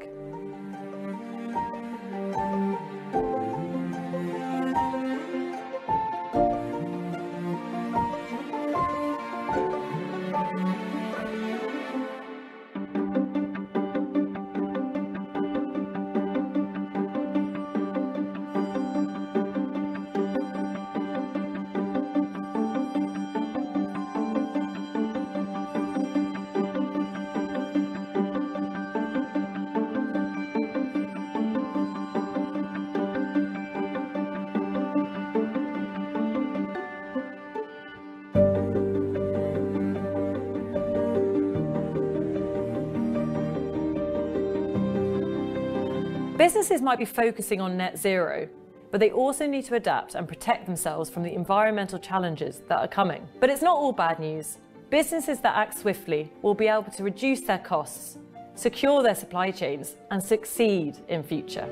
Businesses might be focusing on net zero, but they also need to adapt and protect themselves from the environmental challenges that are coming. But it's not all bad news. Businesses that act swiftly will be able to reduce their costs, secure their supply chains, and succeed in future.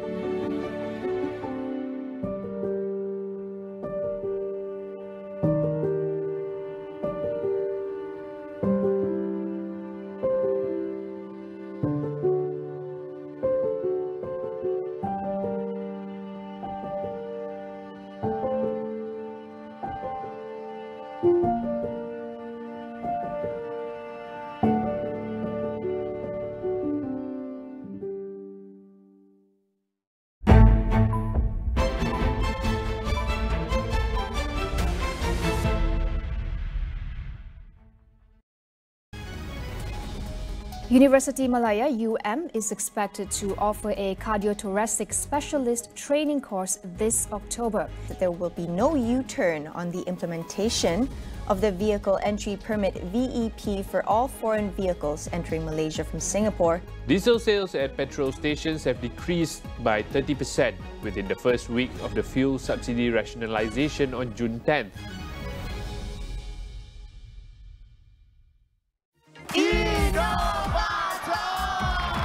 University Malaya UM is expected to offer a cardiothoracic specialist training course this October. There will be no U-turn on the implementation of the Vehicle Entry Permit VEP for all foreign vehicles entering Malaysia from Singapore. Diesel sales at petrol stations have decreased by 30% within the first week of the fuel subsidy rationalisation on June 10th.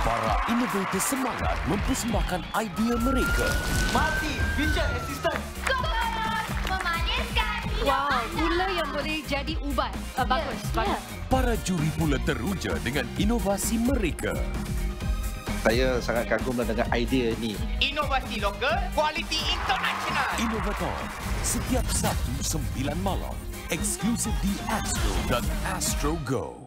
Para inovator semangat mempersembahkan idea mereka. Mati, Vision Assistant. Memaniskan. Wow, gula yang boleh jadi ubat. Bagus, bagus. Para juri pula teruja dengan inovasi mereka. Saya sangat kagum dengan idea ni. Inovasi lokal, kualiti internasional. Inovator, setiap Sabtu 9 malam. Eksklusif di Astro dan Astro Go.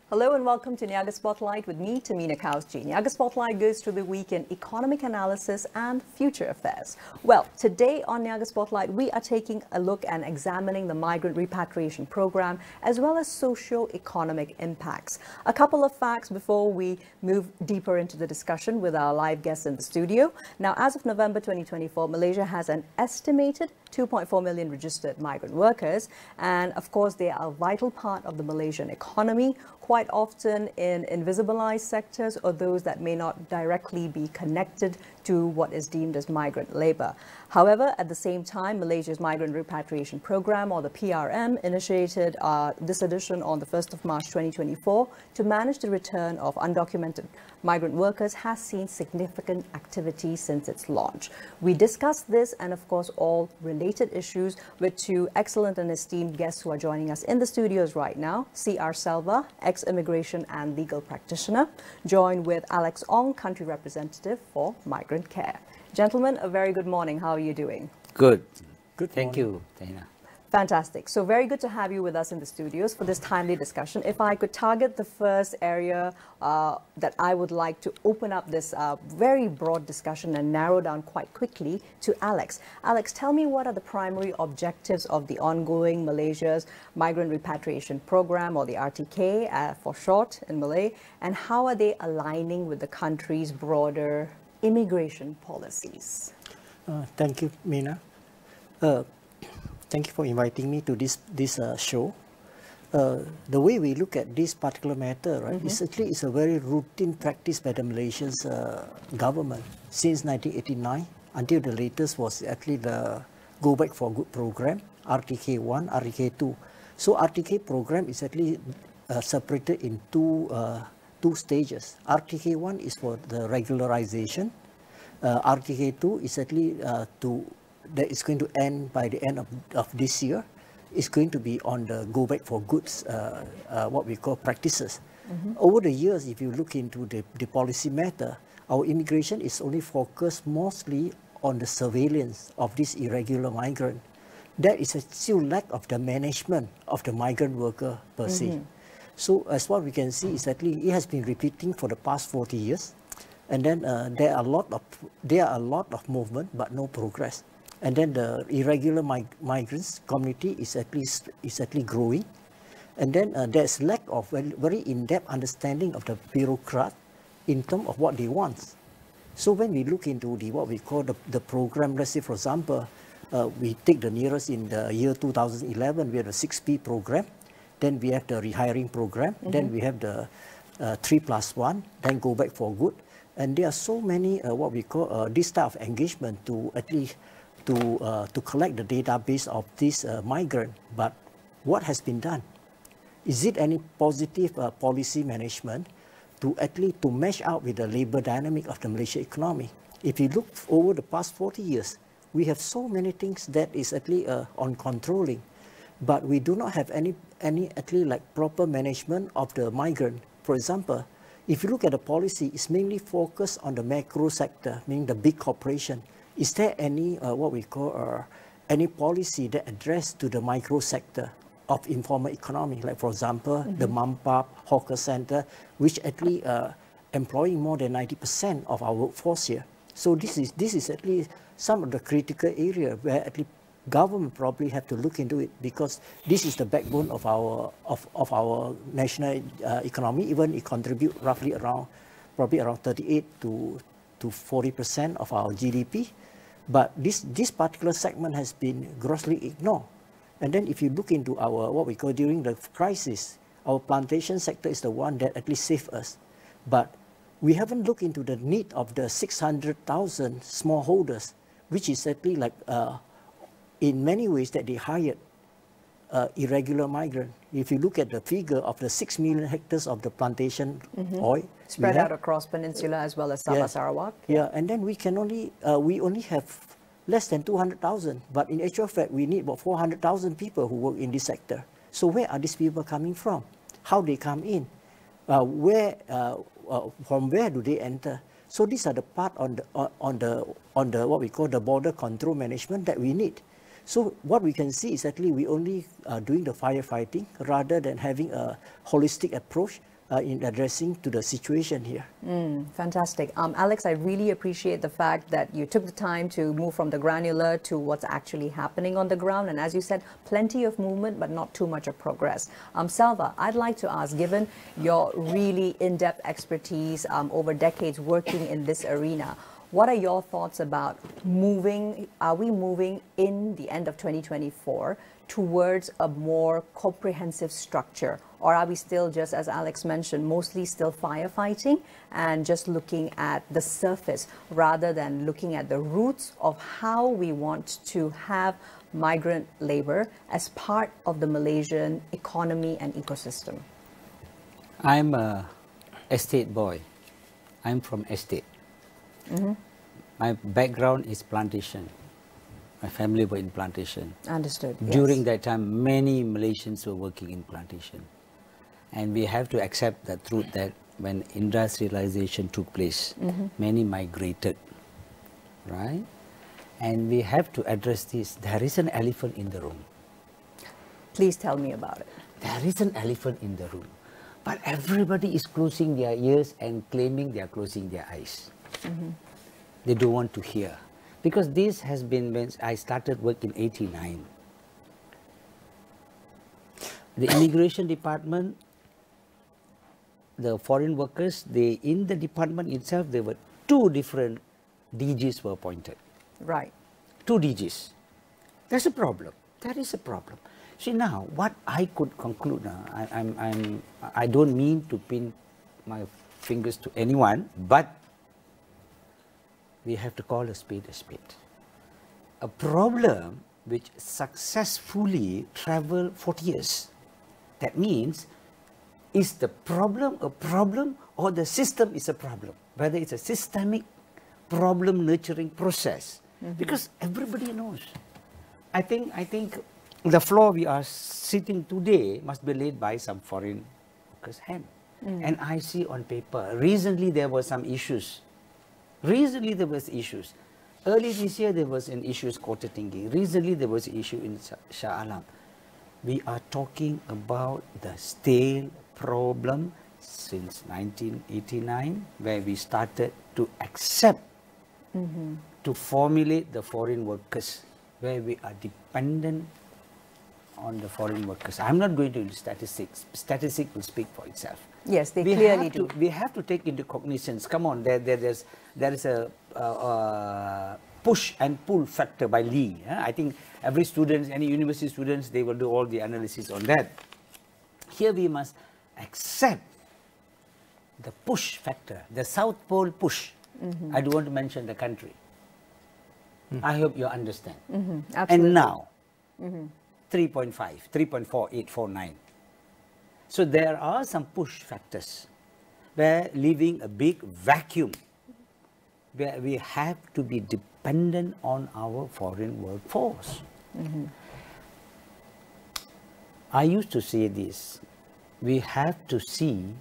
Hello and welcome to Niaga Spotlight with me, Tamina Kausji. Niaga Spotlight goes through the week in economic analysis and future affairs. Well, today on Niaga Spotlight, we are taking a look and examining the migrant repatriation program as well as socio-economic impacts. A couple of facts before we move deeper into the discussion with our live guests in the studio. Now, as of November 2024, Malaysia has an estimated 2.4 million registered migrant workers, and of course they are a vital part of the Malaysian economy, quite often in invisibilized sectors or those that may not directly be connected to what is deemed as migrant labor. However, at the same time, Malaysia's Migrant Repatriation Program, or the PRM, initiated this edition on the 1st of March 2024 to manage the return of undocumented migrant workers has seen significant activity since its launch. We discussed this and, of course, all related issues with two excellent and esteemed guests who are joining us in the studios right now. C.R. Selva, ex-immigration and legal practitioner, joined with Alex Ong, country representative for Migrant Care. Gentlemen, a very good morning. How are you doing? Good. Good. Thank you, Dana. Fantastic. So very good to have you with us in the studios for this timely discussion. If I could target the first area that I would like to open up this very broad discussion and narrow down quite quickly to Alex. Alex, tell me what are the primary objectives of the ongoing Malaysia's Migrant Repatriation Program, or the RTK for short in Malay, and how are they aligning with the country's broader immigration policies? Thank you, Mina. Thank you for inviting me to this show. The way we look at this particular matter, right, it's a very routine practice by the Malaysian government since 1989 until the latest was actually the Go Back for Good program, RTK1, RTK2. So RTK program is actually separated in two stages. RTK1 is for the regularization. RTK2 is actually that is going to end by the end of this year. It's going to be on the Go Back for Goods, what we call practices. Over the years, if you look into the policy matter, our immigration is only focused mostly on the surveillance of this irregular migrant. There is a still lack of the management of the migrant worker per se. So as what we can see is that it has been repeating for the past 40 years. And then there are a lot of movement, but no progress. And then the irregular migrants community is at least growing. And then there's lack of very in-depth understanding of the bureaucrat in terms of what they want. So when we look into what we call the program, let's say for example, we take the nearest in the year 2011, we have the 6P program, then we have the rehiring program, then we have the 3+1, then Go Back for Good. And there are so many what we call this type of engagement to at least to collect the database of this migrant. But what has been done? Is it any positive policy management to at least to mesh out with the labor dynamic of the Malaysian economy? If you look over the past 40 years, we have so many things that is at least on controlling, but we do not have any at least like proper management of the migrant. For example, if you look at the policy, it's mainly focused on the macro sector, meaning the big corporation. Is there any what we call any policy that address to the micro sector of informal economy, like for example, the Mampap hawker center, which actually employing more than 90% of our workforce here? So this is at least some of the critical area where at least government probably have to look into it, because this is the backbone of our national economy. Even it contribute roughly probably around 38 to 40% of our GDP. But this particular segment has been grossly ignored. And then if you look into our, what we call during the crisis, our plantation sector is the one that at least saved us. But we haven't looked into the need of the 600,000 smallholders, which is actually like, in many ways that they hired irregular migrant. If you look at the figure of the 6 million hectares of the plantation oil, spread out across peninsula as well as Sabah, Sarawak. Yeah, and then we only have less than 200,000, but in actual fact, we need about 400,000 people who work in this sector. So where are these people coming from? How they come in? From where do they enter? So these are the part on the what we call the border control management that we need. So what we can see is actually we only doing the firefighting rather than having a holistic approach in addressing to the situation here. Fantastic. Alex, I really appreciate the fact that you took the time to move from the granular to what's actually happening on the ground. And as you said, plenty of movement, but not too much of progress. Salva, I'd like to ask, given your really in-depth expertise over decades working in this arena, what are your thoughts about moving, are we moving in the end of 2024 towards a more comprehensive structure? Or are we still, just as Alex mentioned, mostly still firefighting and just looking at the surface rather than looking at the roots of how we want to have migrant labor as part of the Malaysian economy and ecosystem? I'm a estate boy. I'm from estate. My background is plantation. My family were in plantation. Understood. During that time, many Malaysians were working in plantation. And we have to accept the truth that when industrialization took place, many migrated, right? And we have to address this. There is an elephant in the room. Please tell me about it. There is an elephant in the room. But everybody is closing their ears and claiming they are closing their eyes. They don't want to hear. Because this has been when I started work in '89. The immigration department, the foreign workers, in the department itself, there were 2 different DGs were appointed. Right. 2 DGs. That's a problem. That is a problem. See now, what I could conclude now, I don't mean to pin my fingers to anyone, but we have to call a spade a spade. A problem which successfully traveled 40 years. That means, is the problem a problem or the system is a problem? Whether it's a systemic problem nurturing process. Because everybody knows. I think the floor we are sitting today must be laid by some foreign workers' hand. And I see on paper, recently there were some issues. Recently there was issues. Early this year there was an issue in Kota Tinggi. Recently there was an issue in Shah Alam. We are talking about the stale problem since 1989, where we started to accept, to formulate the foreign workers, where we are dependent on the foreign workers. I'm not going to use statistics. Statistics will speak for itself. Yes, they clearly do. We have to take into cognizance. Come on, there is a push and pull factor by Lee. I think every student, any university students, they will do all the analysis on that. Here we must accept the push factor, the South Pole push. I don't want to mention the country. I hope you understand. And now, 3.5, 3.4849. So there are some push factors where leaving a big vacuum where we have to be dependent on our foreign workforce. I used to say this, we have to see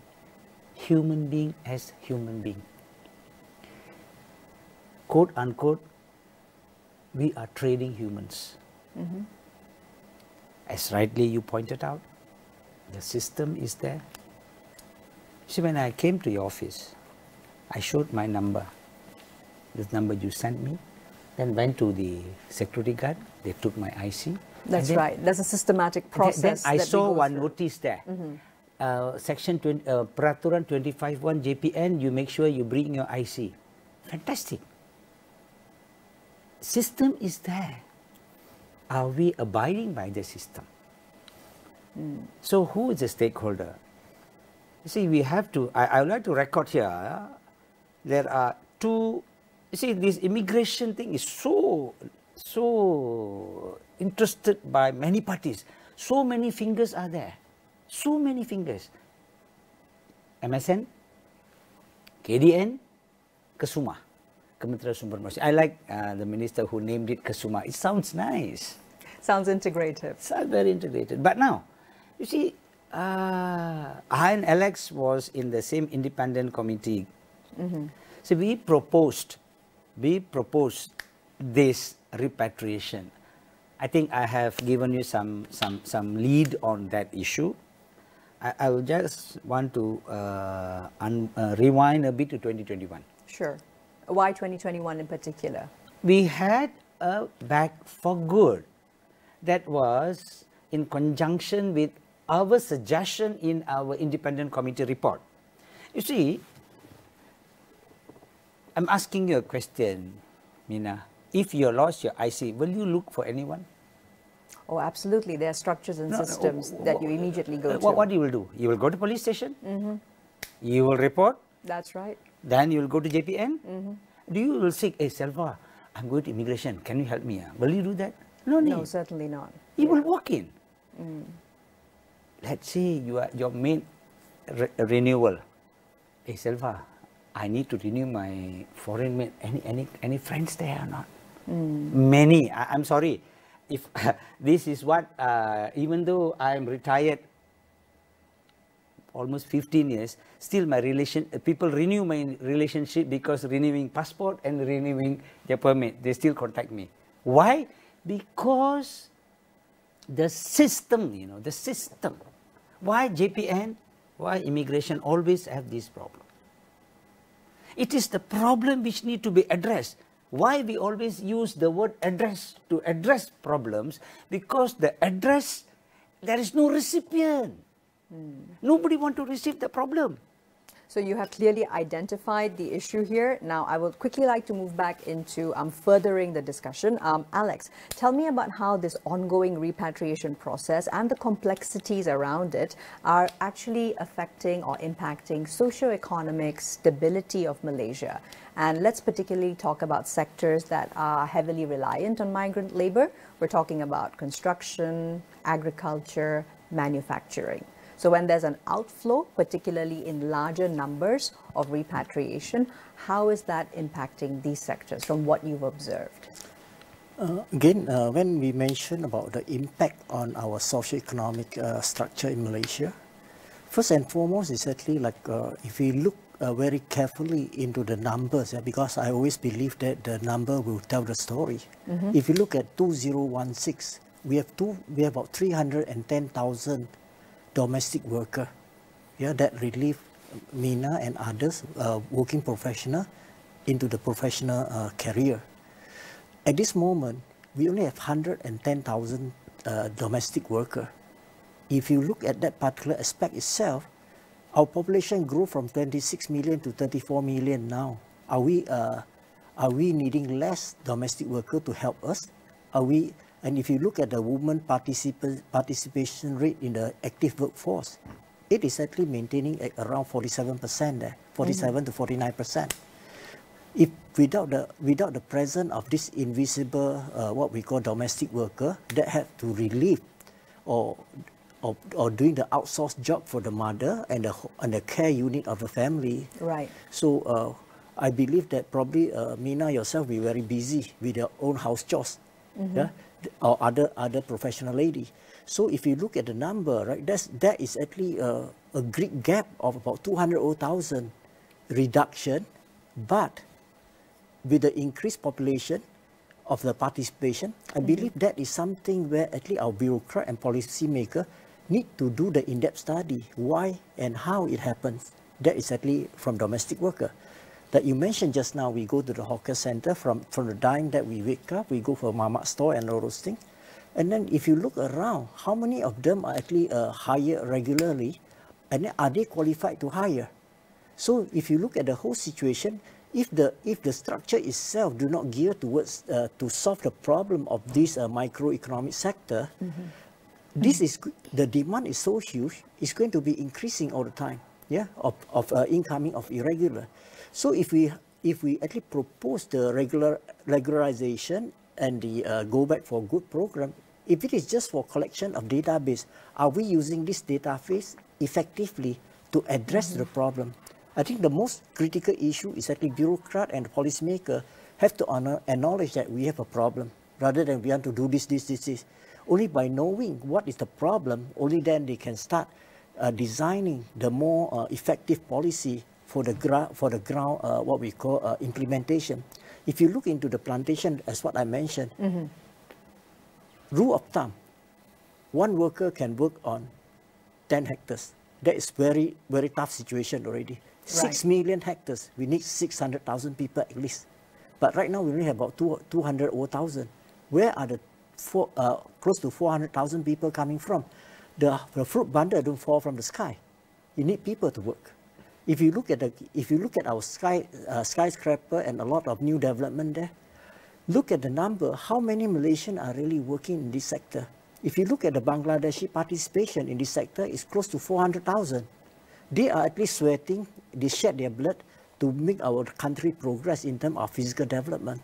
human being as human being. Quote unquote, we are trading humans. As rightly you pointed out, the system is there. See, when I came to your office, I showed my number. this number you sent me. Then went to the security guard. They took my IC. That's right. There's a systematic process. Then I saw one through. notice there. Section 20, Peraturan 25(1) JPN, you make sure you bring your IC. Fantastic. System is there. Are we abiding by the system? So who is the stakeholder? You see, we have to, I would like to record here, there are two, you see, this immigration thing is so interested by many parties. So many fingers are there. So many fingers. MSN, KDN, Kesuma, Kementerian Sumber Manusia. I like the minister who named it Kesuma. It sounds nice. Sounds integrated. Sounds very integrated. But now, you see, I and Alex was in the same independent committee. So we proposed this repatriation. I think I have given you some lead on that issue. I will just want to rewind a bit to 2021. Sure. Why 2021 in particular? We had a back for good that was in conjunction with our suggestion in our independent committee report. You see, I'm asking you a question, Mina. If you lost your IC, will you look for anyone? Oh, absolutely. There are structures and systems that you immediately go to. What you will do? You will go to police station. You will report. That's right. Then you will go to JPN. Do you will say, hey, Selva, I'm going to immigration. Can you help me? Will you do that? No need. No, certainly not. You will walk in. Let's say your main renewal. Hey, Selva, I need to renew my foreign maid. Any friends there or not? Many. I'm sorry. If this is what, even though I am retired almost 15 years, still my people renew my relationship because renewing passport and renewing their permit, they still contact me. Why? Because the system, the system. Why JPN? Why immigration always have this problem? It is the problem which need to be addressed. Why we always use the word address to address problems? Because the address, there is no recipient. Nobody want to receive the problem. So you have clearly identified the issue here. Now, I would quickly like to move back into furthering the discussion. Alex, tell me about how this ongoing repatriation process and the complexities around it are actually affecting or impacting socio-economic stability of Malaysia. And let's particularly talk about sectors that are heavily reliant on migrant labor. We're talking about construction, agriculture, manufacturing. So when there's an outflow, particularly in larger numbers of repatriation, how is that impacting these sectors from what you've observed? Again, when we mention about the impact on our socio-economic structure in Malaysia, first and foremost is actually like if we look very carefully into the numbers, because I always believe that the number will tell the story. If you look at 2016, we have about 310,000 domestic worker, that relieve Mina and others working professional into the professional career. At this moment, we only have 110,000 domestic worker. If you look at that particular aspect itself, our population grew from 26 million to 34 million now. Are we needing less domestic worker to help us? And if you look at the women participation rate in the active workforce, it is actually maintaining at around 47% there, 47 to 49%. If without the presence of this invisible, what we call domestic worker, that have to relieve or doing the outsourced job for the mother and the care unit of the family. Right. So I believe that probably Mina yourself will be very busy with your own house chores. Or other professional lady. So if you look at the number, right, that is actually a great gap of about 200,000 reduction, but with the increased population of the participation, I believe that is something where actually our bureaucrat and policymaker need to do the in-depth study, why and how it happens. That is actually from domestic worker. that you mentioned just now. We go to the hawker center from the time that we wake up, we go for mamak store and all those things. And then if you look around, how many of them are actually hired regularly, and then are they qualified to hire? So if you look at the whole situation, if the structure itself do not gear towards to solve the problem of this microeconomic sector, this is the demand is so huge, it's going to be increasing all the time. Yeah, of incoming of irregular. So if we actually propose the regularization and the Go Back for Good program, if it is just for collection of database, are we using this database effectively to address the problem? I think the most critical issue is actually bureaucrat and policymaker have to acknowledge that we have a problem, rather than we want to do this. Only by knowing what is the problem, only then they can start designing the more effective policy for the ground, what we call implementation. If you look into the plantation, as what I mentioned, rule of thumb, one worker can work on 10 hectares. That is very, very tough situation already. 6 million hectares, we need 600,000 people at least. But right now we only have about 200,000. Where are the close to 400,000 people coming from? The fruit bundle don't fall from the sky. You need people to work. If you look at our skyscraper and a lot of new development there, look at the number. How many Malaysians are really working in this sector? If you look at the Bangladeshi participation in this sector, it's close to 400,000. They are at least sweating. They shed their blood to make our country progress in terms of physical development.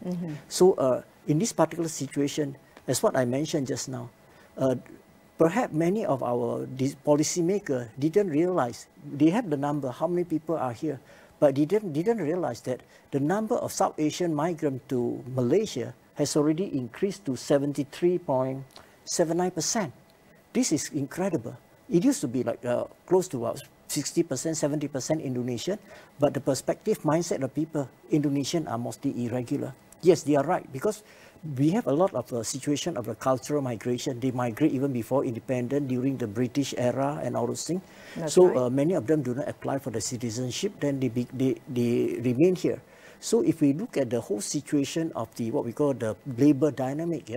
So in this particular situation, as what I mentioned just now, perhaps many of our policymakers didn't realize, they have the number, how many people are here, but didn't realize that the number of South Asian migrants to Malaysia has already increased to 73.79%. This is incredible. It used to be like close to about 60%, 70% Indonesian, but the perspective mindset of people, Indonesian are mostly irregular. Yes, they are right, because we have a lot of situation of the cultural migration. They migrate even before independence, during the British era and all those things. So many of them do not apply for the citizenship, then they remain here. So if we look at the whole situation of the what we call the labor dynamic,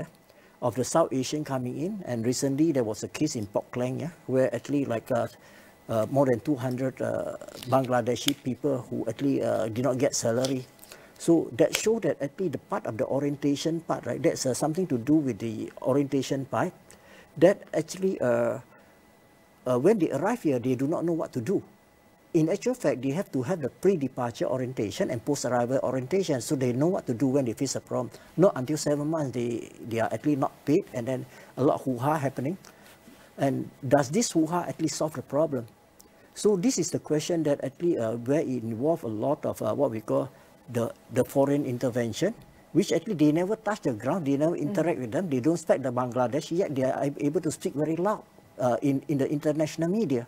of the South Asian coming in, and recently there was a case in Port Klang, where actually like more than 200 Bangladeshi people who actually did not get salary. So that showed that actually the part of the orientation part, right, that's something to do with the orientation part, that actually when they arrive here, they do not know what to do. In actual fact, they have to have the pre-departure orientation and post-arrival orientation, so they know what to do when they face a problem. Not until 7 months, they are actually not paid, and then a lot of hoo-ha happening. And does this hoo-ha actually solve the problem? So this is the question that actually where it involves a lot of what we call the foreign intervention, which actually they never touch the ground, they never interact with them, they don't speak the Bangladesh, yet they are able to speak very loud in the international media.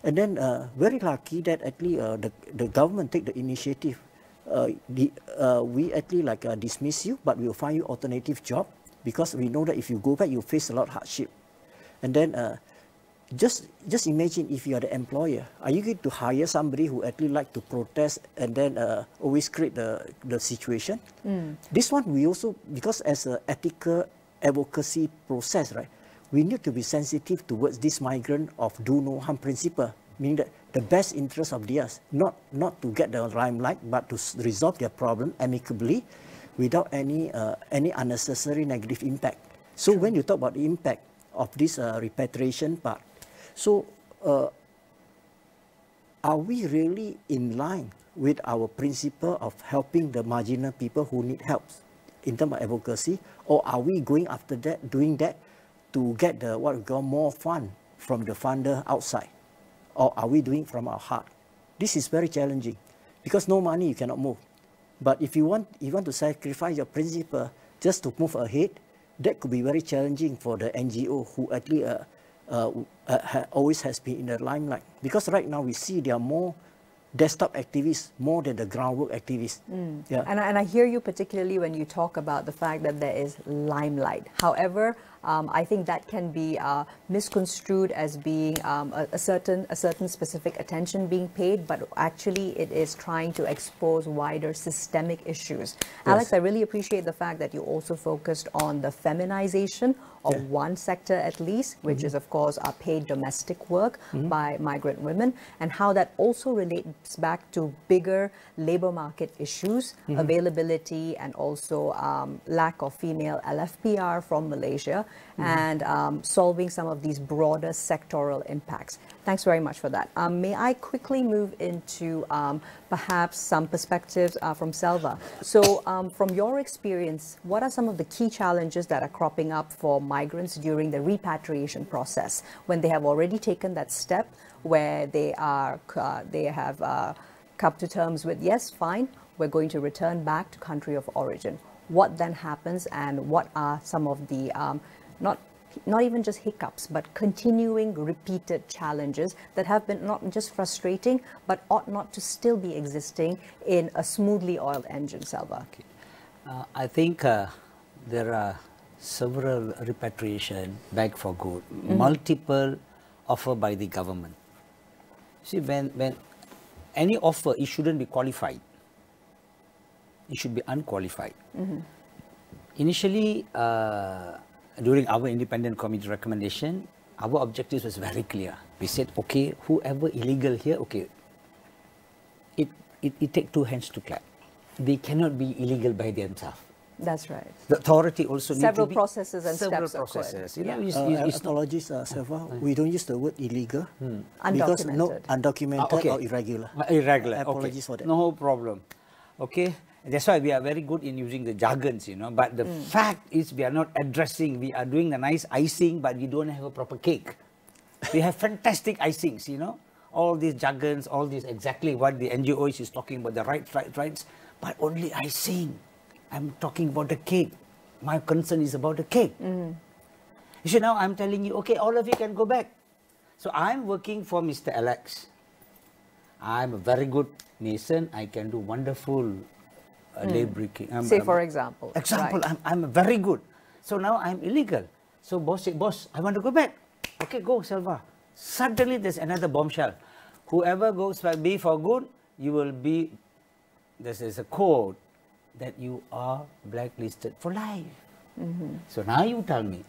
And then very lucky that actually the government take the initiative. We actually like dismiss you, but we will find you alternative job, because we know that if you go back, you face a lot of hardship. And then just imagine if you are the employer, are you going to hire somebody who actually like to protest and then always create the situation? This one we also, because as an ethical advocacy process, right, we need to be sensitive towards this migrant of do no harm principle, meaning that the best interest of theirs, not to get the limelight, but to resolve their problem amicably without any unnecessary negative impact. So when you talk about the impact of this repatriation part, so are we really in line with our principle of helping the marginal people who need help in terms of advocacy, or are we going after that, doing that to get the what we call more fund from the funder outside, or are we doing from our heart? This is very challenging, because no money you cannot move. But if you want to sacrifice your principle just to move ahead, that could be very challenging for the NGO who actually always has been in the limelight. Because right now we see there are more desktop activists more than the groundwork activists. Yeah. And I hear you particularly when you talk about the fact that there is limelight. However, I think that can be misconstrued as being a certain specific attention being paid, but actually it is trying to expose wider systemic issues. Yes. Alex, I really appreciate the fact that you also focused on the feminization of one sector at least, which is of course paid domestic work by migrant women, and how that also relates back to bigger labor market issues, availability and also lack of female LFPR from Malaysia, and solving some of these broader sectoral impacts. Thanks very much for that. May I quickly move into perhaps some perspectives from Selva. So from your experience, what are some of the key challenges that are cropping up for migrants during the repatriation process when they have already taken that step where they have come to terms with, yes, fine, we're going to return back to country of origin. What then happens, and what are some of the not even just hiccups, but continuing repeated challenges that have been not just frustrating, but ought not to still be existing in a smoothly oiled engine, Selva? I think there are several repatriation back for good, multiple offer by the government. See, when any offer, it shouldn't be qualified. It should be unqualified. Initially, during our independent committee recommendation, our objective was very clear. We said, okay, whoever illegal here, okay, it takes two hands to clap. They cannot be illegal by themselves. That's right. The authority also needs several to be processes and several steps. Processes. You know, apologies, Selva. We don't use the word illegal Undocumented. because undocumented or irregular. Irregular. Apologies for that. No problem. Okay. That's why we are very good in using the jargons, you know. But the fact is, we are not addressing. We are doing the nice icing, but we don't have a proper cake. We have fantastic icings, you know. All these jargons, all this exactly what the NGOs is talking about, the rights, but only icing. I'm talking about the cake. My concern is about the cake. You see, now I'm telling you, okay, all of you can go back. So I'm working for Mr. Alex. I'm a very good Mason. I can do wonderful day-breaking. Say, for example. Example, right. I'm very good. So now I'm illegal. So boss said, boss, I want to go back. Okay, go, Selva. Suddenly there's another bombshell. Whoever goes back be for good, you will be, this is a code, that you are blacklisted for life. So now you tell me.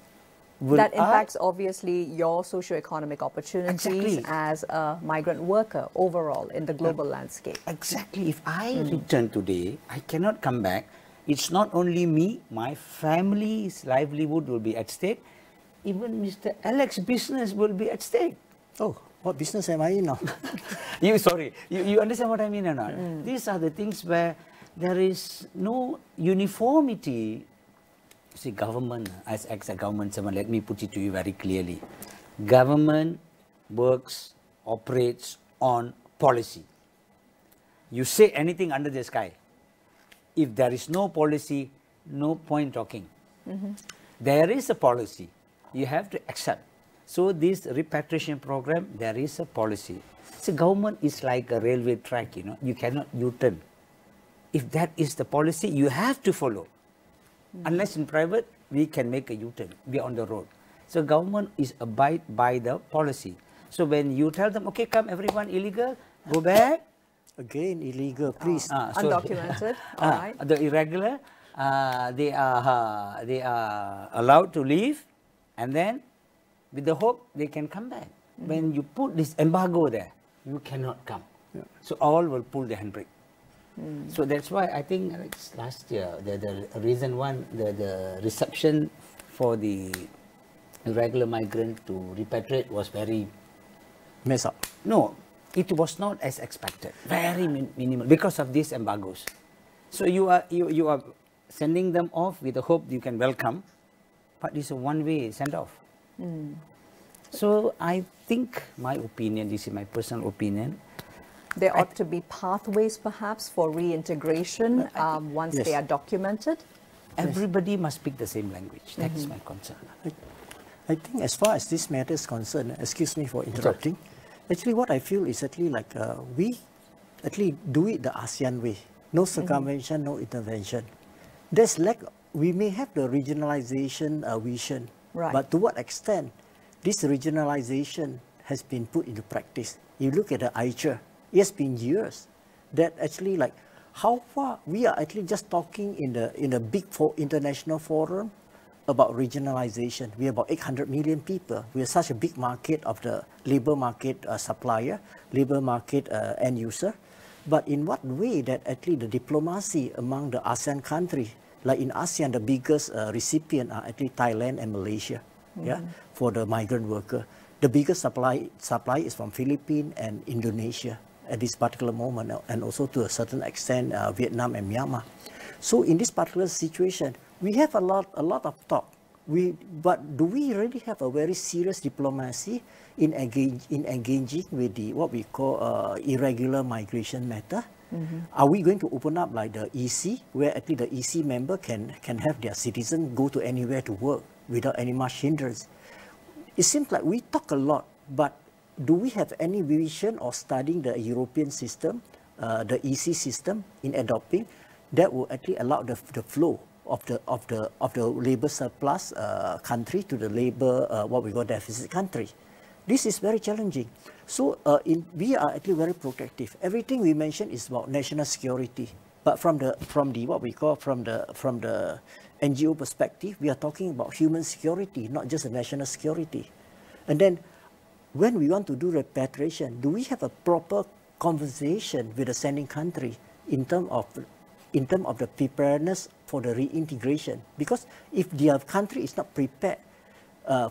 That impacts obviously your socio-economic opportunities as a migrant worker overall in the global landscape. Exactly. If I return today, I cannot come back. It's not only me, my family's livelihood will be at stake. Even Mr. Alex's business will be at stake. Oh, what business am I in now? You understand what I mean or not? These are the things where there is no uniformity. See, government, as a government servant, let me put it to you very clearly. Government works, operates on policy. You say anything under the sky. If there is no policy, no point talking. There is a policy. You have to accept. So this repatriation program, there is a policy. See, government is like a railway track, you know. You cannot U-turn. If that is the policy, you have to follow. Unless in private, we can make a U-turn. We are on the road. So government is abide by the policy. So when you tell them, okay, come everyone illegal, go back. Again, illegal, please. Undocumented, all right. The irregular, they are allowed to leave, and then with the hope they can come back. When you put this embargo there, you cannot come. So all will pull the handbrake. So that's why I think last year, the reason one, the reception for the irregular migrant to repatriate was very messed up. No, it was not as expected. Very minimal because of these embargoes. So you are sending them off with the hope you can welcome, but it's a one-way send-off. So I think, my opinion, this is my personal opinion, there ought to be pathways perhaps for reintegration once they are documented. Everybody must speak the same language. That is my concern. I think as far as this matter is concerned, excuse me for interrupting, actually what I feel is actually like we actually do it the ASEAN way. No circumvention, no intervention. There's we may have the regionalization vision, but to what extent this regionalization has been put into practice? You look at the Aicher, it has been years that actually how far we are actually just talking in a big international forum about regionalization. We are about 800 million people. We are such a big market of the labor market supplier, labor market end user. But in what way that actually the diplomacy among the ASEAN countries, like in ASEAN, the biggest recipient are actually Thailand and Malaysia, for the migrant worker. The biggest supply is from Philippines and Indonesia at this particular moment, and also to a certain extent Vietnam and Myanmar. So in this particular situation, we have a lot of talk. But do we really have a very serious diplomacy in engaging with the what we call irregular migration matter? Are we going to open up like the EC, where actually the EC member can have their citizens go to anywhere to work without any much hindrance? It seems like we talk a lot, but do we have any vision or studying the European system, the EC system in adopting that will actually allow the flow of the labor surplus country to the labor what we call deficit country? This is very challenging. So we are actually very protective. Everything we mention is about national security, but from the what we call from the NGO perspective, we are talking about human security, not just the national security. And then when we want to do repatriation, do we have a proper conversation with the sending country in terms of the preparedness for the reintegration? Because if their country is not prepared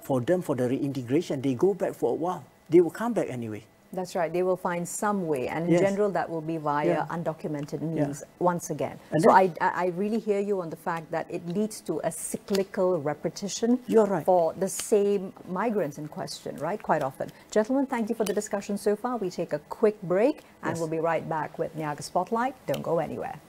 for the reintegration, they go back for a while. They will come back anyway. That's right. They will find some way, and in general, that will be via undocumented means once again. And so I really hear you on the fact that it leads to a cyclical repetition for the same migrants in question, right? Quite often. Gentlemen, thank you for the discussion so far. We take a quick break, and we'll be right back with Niaga Spotlight. Don't go anywhere.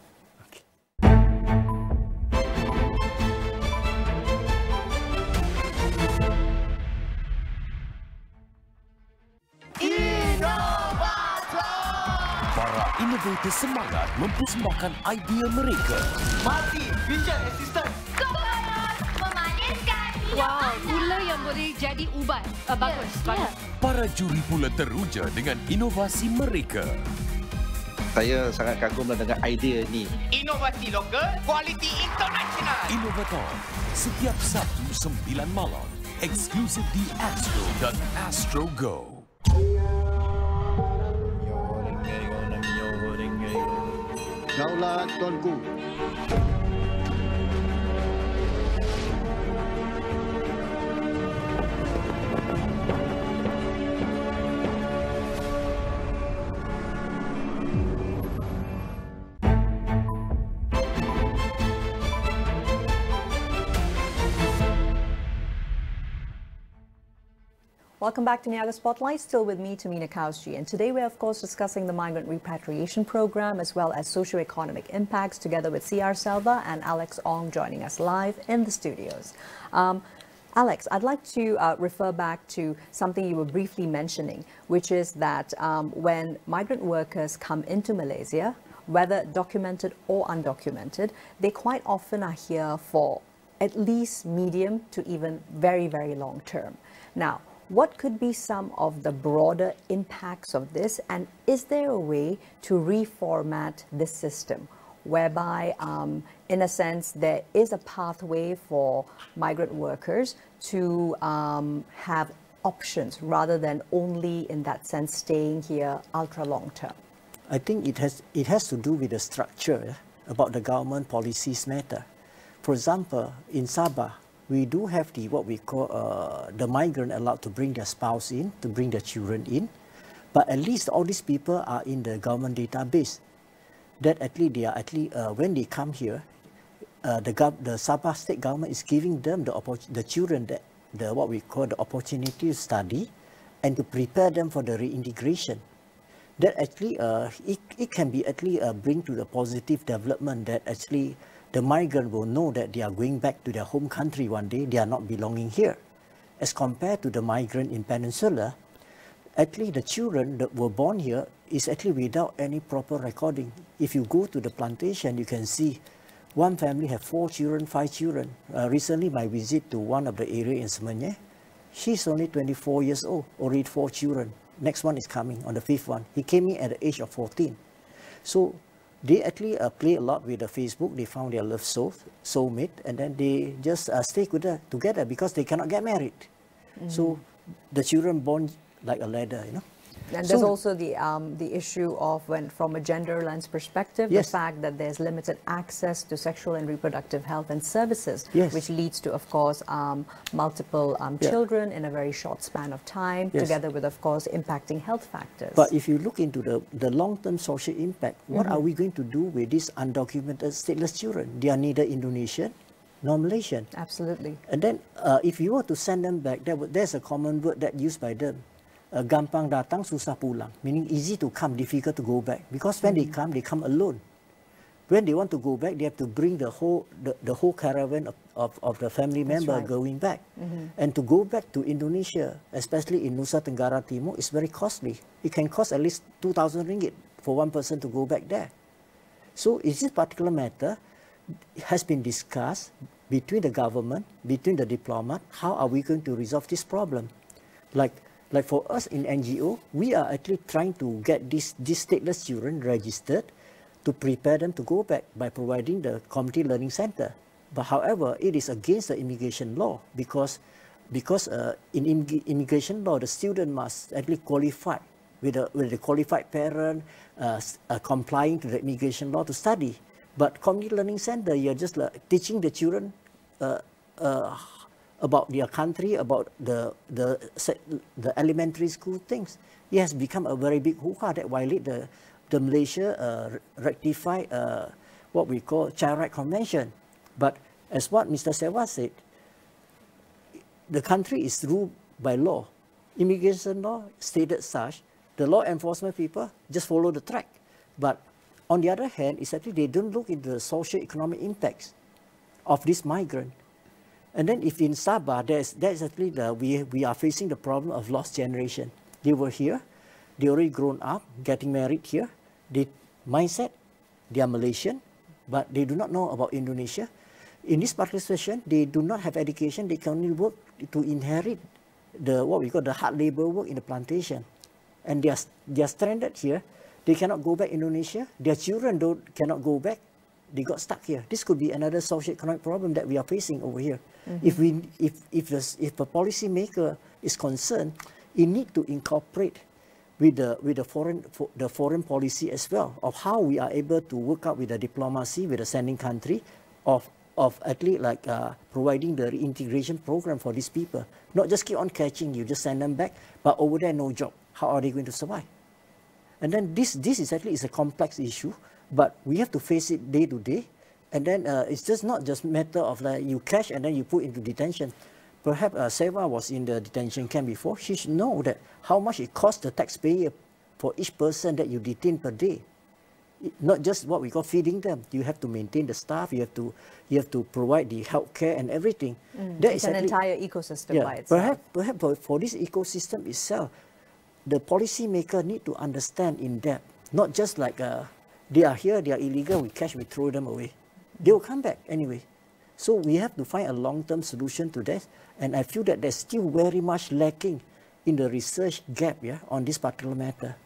Innovator semangat mempersembahkan idea mereka. Mati, Vision Assistant. Kokoros memaniskan. Wow, gula yang boleh jadi ubat. Bagus, bagus. Para juri pula teruja dengan inovasi mereka. Saya sangat kagum dengan idea ni. Inovasi lokal, kualiti internasional. Inovator, setiap Sabtu 9 malam. Eksklusif di Astro dan Astro Go. Daulat Tuanku. Welcome back to Niaga Spotlight, still with me, Tamina Kausji. And today we're, of course, discussing the migrant repatriation program as well as socio-economic impacts, together with C.R. Selva and Alex Ong joining us live in the studios. Alex, I'd like to refer back to something you were briefly mentioning, which is that when migrant workers come into Malaysia, whether documented or undocumented, they quite often are here for at least medium to even very, very long term. Now, what could be some of the broader impacts of this, and is there a way to reformat this system whereby, in a sense, there is a pathway for migrant workers to have options rather than only, in that sense, staying here ultra long term? I think it has to do with the structure about the government policies matter. For example, in Sabah, we do have what we call the migrant allowed to bring their spouse in, to bring their children in, but at least all these people are in the government database. That at least they are when they come here, the Sabah state government is giving them the children what we call the opportunity to study and to prepare them for the reintegration. That actually it can be bring to the positive development that actually the migrant will know that they are going back to their home country one day, they are not belonging here. As compared to the migrant in Peninsula, actually the children that were born here is actually without any proper recording. If you go to the plantation, you can see one family have 4 children, 5 children. Recently, my visit to one of the area in Semenyih, she's only 24 years old, already 4 children. Next one is coming on the 5th one. He came in at the age of 14. So they actually play a lot with the Facebook. They found their love soulmate, and then they just stay together because they cannot get married. So the children born like a ladder, you know. And there's also the issue of, when from a gender lens perspective, the fact that there's limited access to sexual and reproductive health and services, which leads to, of course, multiple children in a very short span of time, together with, of course, impacting health factors. But if you look into the long-term social impact, what are we going to do with these undocumented stateless children? They are neither Indonesian nor Malaysian. Absolutely. And then if you were to send them back, there's a common word that used by them. Gampang datang, susah pulang, meaning easy to come, difficult to go back. Because when they come alone. When they want to go back, they have to bring the whole caravan of the family member going back. And to go back to Indonesia, especially in Nusa Tenggara Timur, is very costly. It can cost at least 2,000 ringgit for one person to go back there. So is this particular matter has been discussed between the government, between the diplomat, how are we going to resolve this problem? Like for us in NGO, we are actually trying to get these stateless children registered to prepare them to go back by providing the community learning center. But however, it is against the immigration law because in immigration law, the student must actually qualify with a qualified parent, complying to the immigration law to study. But community learning center, you're just teaching the children about their country, about the elementary school things. It has become a very big hoo-ha that violate the Malaysia rectified what we call Child Rights Convention. But as what Mr. Sewa said, the country is ruled by law. Immigration law stated such, the law enforcement people just follow the track. But on the other hand, it's actually they don't look into the socio-economic impacts of this migrant. And then if in Sabah, there's actually we are facing the problem of lost generation. They were here, they already grown up, getting married here. They mindset, they are Malaysian, but they do not know about Indonesia. In this particular situation, they do not have education. They can only work to inherit what we call the hard labor work in the plantation, and they are stranded here. They cannot go back Indonesia. Their children cannot go back. They got stuck here. This could be another socio-economic problem that we are facing over here. If the policymaker is concerned, it need to incorporate with the foreign policy as well of how we are able to work out with the diplomacy with the sending country of at least like providing the reintegration program for these people. Not just keep on catching you, just send them back, but over there no job. How are they going to survive? And then this is actually a complex issue, but we have to face it day to day. And then it's just not just matter of like you catch and then you put into detention. Perhaps Seva was in the detention camp before. She should know that how much it costs the taxpayer for each person that you detain per day. Not just what we call feeding them. You have to maintain the staff. You have to provide the health care and everything. That it's an entire ecosystem by itself. Perhaps for this ecosystem itself, the policymaker need to understand in depth. Not just like they are here, they are illegal, we catch, we throw them away. They will come back anyway. So we have to find a long-term solution to that. And I feel that there's still very much lacking in the research gap on this particular matter.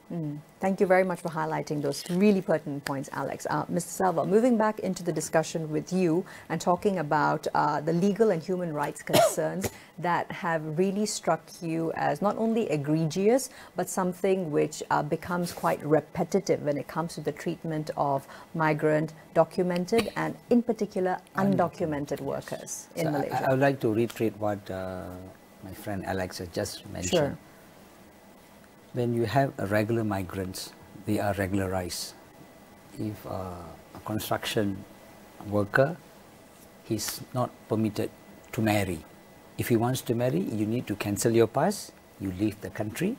Thank you very much for highlighting those really pertinent points, Alex. Mr. Selva, moving back into the discussion with you and talking about the legal and human rights concerns that have really struck you as not only egregious, but something which becomes quite repetitive when it comes to the treatment of migrant, documented, and in particular undocumented workers in Malaysia. I would like to reiterate what my friend Alex has just mentioned. Sure. When you have regular migrants, they are regularized. If a construction worker, he's not permitted to marry. If he wants to marry, you need to cancel your pass, you leave the country,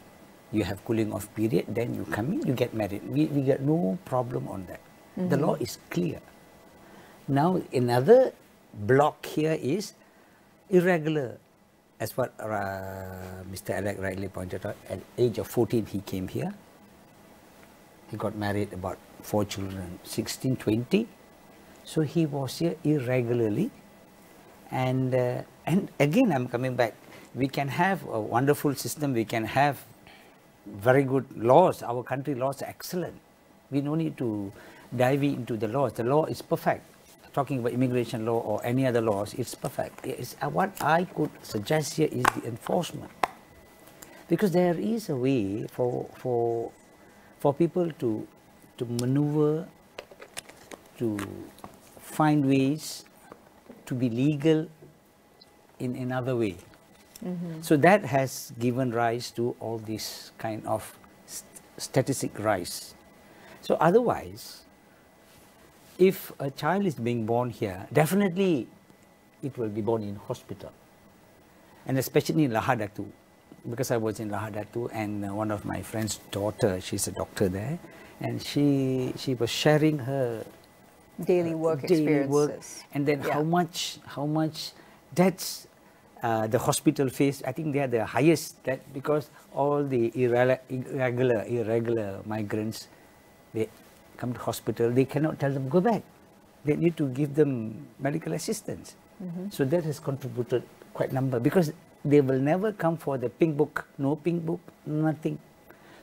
you have cooling off period, then you come in, you get married. We get no problem on that. The law is clear. Now another block here is irregular as what Mr. Alec rightly pointed out, at the age of 14 he came here. He got married, about 4 children, 16, 20. So he was here irregularly. And again, I'm coming back. We can have a wonderful system. We can have very good laws. Our country laws are excellent. We don't need to dive into the laws. The law is perfect. Talking about immigration law or any other laws, it's perfect. What I could suggest here is the enforcement. Because there is a way for people to maneuver, to find ways to be legal in another way. So that has given rise to all this kind of statistic rise. So otherwise, if a child is being born here, definitely it will be born in hospital. And especially in Lahadatu, because I was in Lahadatu, and one of my friend's daughter, she's a doctor there, and she was sharing her daily work experiences. And then how much that's the hospital face. I think they are the highest, that because all the irregular migrants, they come to hospital, they cannot tell them go back. They need to give them medical assistance. So that has contributed quite a number, because they will never come for the pink book, no pink book, nothing.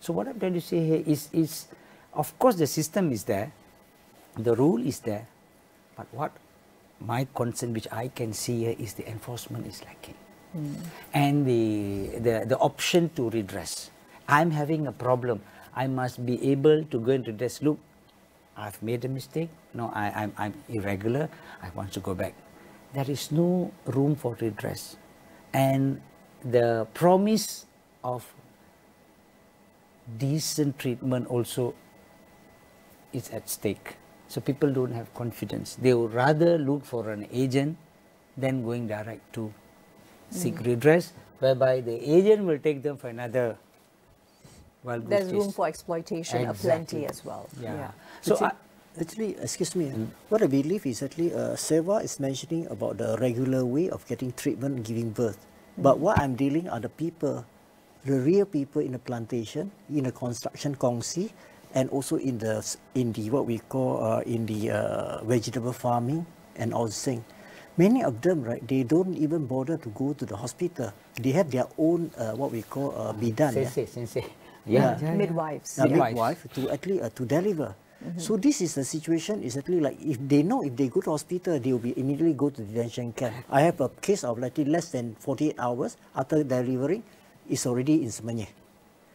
So what I'm trying to say here is of course the system is there, the rule is there, but what my concern, which I can see here, is the enforcement is lacking. And the option to redress. I'm having a problem. I must be able to go and redress. Look, I've made a mistake. No, I'm irregular. I want to go back. There is no room for redress. And the promise of decent treatment also is at stake. So people don't have confidence. They would rather look for an agent than going direct to seek redress, whereby the agent will take them for another. Well, there's room for exploitation aplenty as well. So actually, excuse me, what I believe is actually Seva is mentioning about the regular way of getting treatment, giving birth. But what I'm dealing are the people, the real people in the plantation, in the construction kongsi, and also in the what we call in the vegetable farming and all this thing. Many of them, right, they don't even bother to go to the hospital. They have their own what we call bidan. Sensei. Midwives. Midwife to actually to deliver. So this is the situation. Is actually like if they know if they go to hospital, they will be immediately go to detention camp. I have a case of like less than 48 hours after delivering, it's already in Semenyih.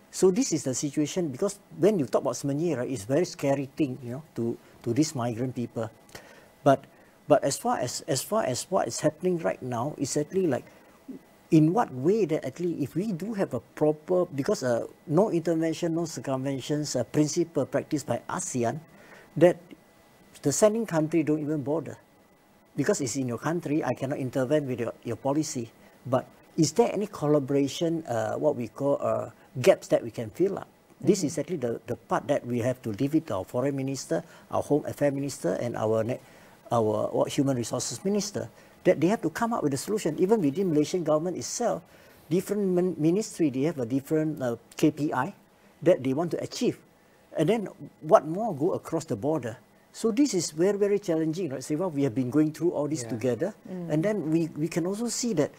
So this is the situation, because when you talk about Semenyih, right, it's a very scary thing, you know, to these migrant people. But as far as what is happening right now, is actually like, in what way that actually if we do have a proper, because no intervention, no circumventions, principle practiced by ASEAN, that the sending country don't even bother. Because it's in your country, I cannot intervene with your policy. But is there any collaboration, what we call gaps that we can fill up? This is actually the part that we have to leave it to our foreign minister, our home affairs minister, and our human resources minister, that they have to come up with a solution. Even within Malaysian government itself, different ministry, they have a different KPI that they want to achieve. And then what more go across the border? So this is very, very challenging, right? Seva, we have been going through all this together. And then we can also see that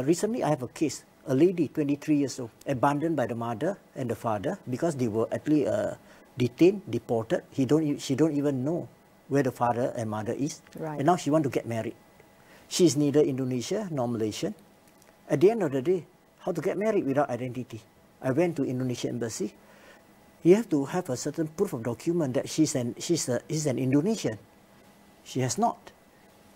recently I have a case, a lady, 23 years old, abandoned by the mother and the father because they were actually detained, deported. She don't even know where the father and mother is. Right. And now she want to get married. She is neither Indonesia nor Malaysian. At the end of the day, how to get married without identity? I went to Indonesian embassy. You have to have a certain proof of document that she's an Indonesian. She has not.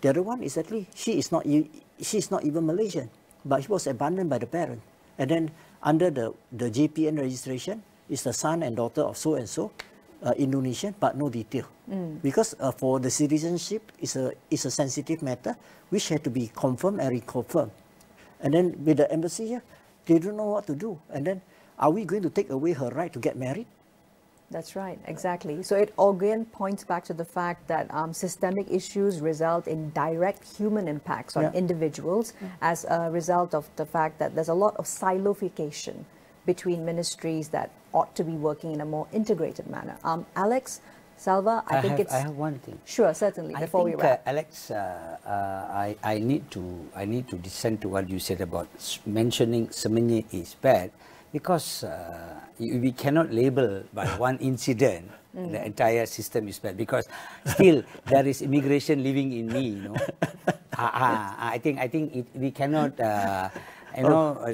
The other one is actually she's not even Malaysian, but she was abandoned by the parent. And then under the JPN registration is the son and daughter of so and so, Indonesian, but no detail. Because for the citizenship is a sensitive matter which had to be confirmed and reconfirmed. And then with the embassy here, they don't know what to do. And then are we going to take away her right to get married? That's right, exactly. So it again points back to the fact that systemic issues result in direct human impacts on individuals as a result of the fact that there's a lot of siloification between ministries that ought to be working in a more integrated manner. Alex, Salva, I have one thing. Sure, certainly. Before we wrap, Alex, I need to dissent to what you said about mentioning Semenyih is bad, because we cannot label by one incident the entire system is bad, because still there is immigration living in me. You know, I think we cannot.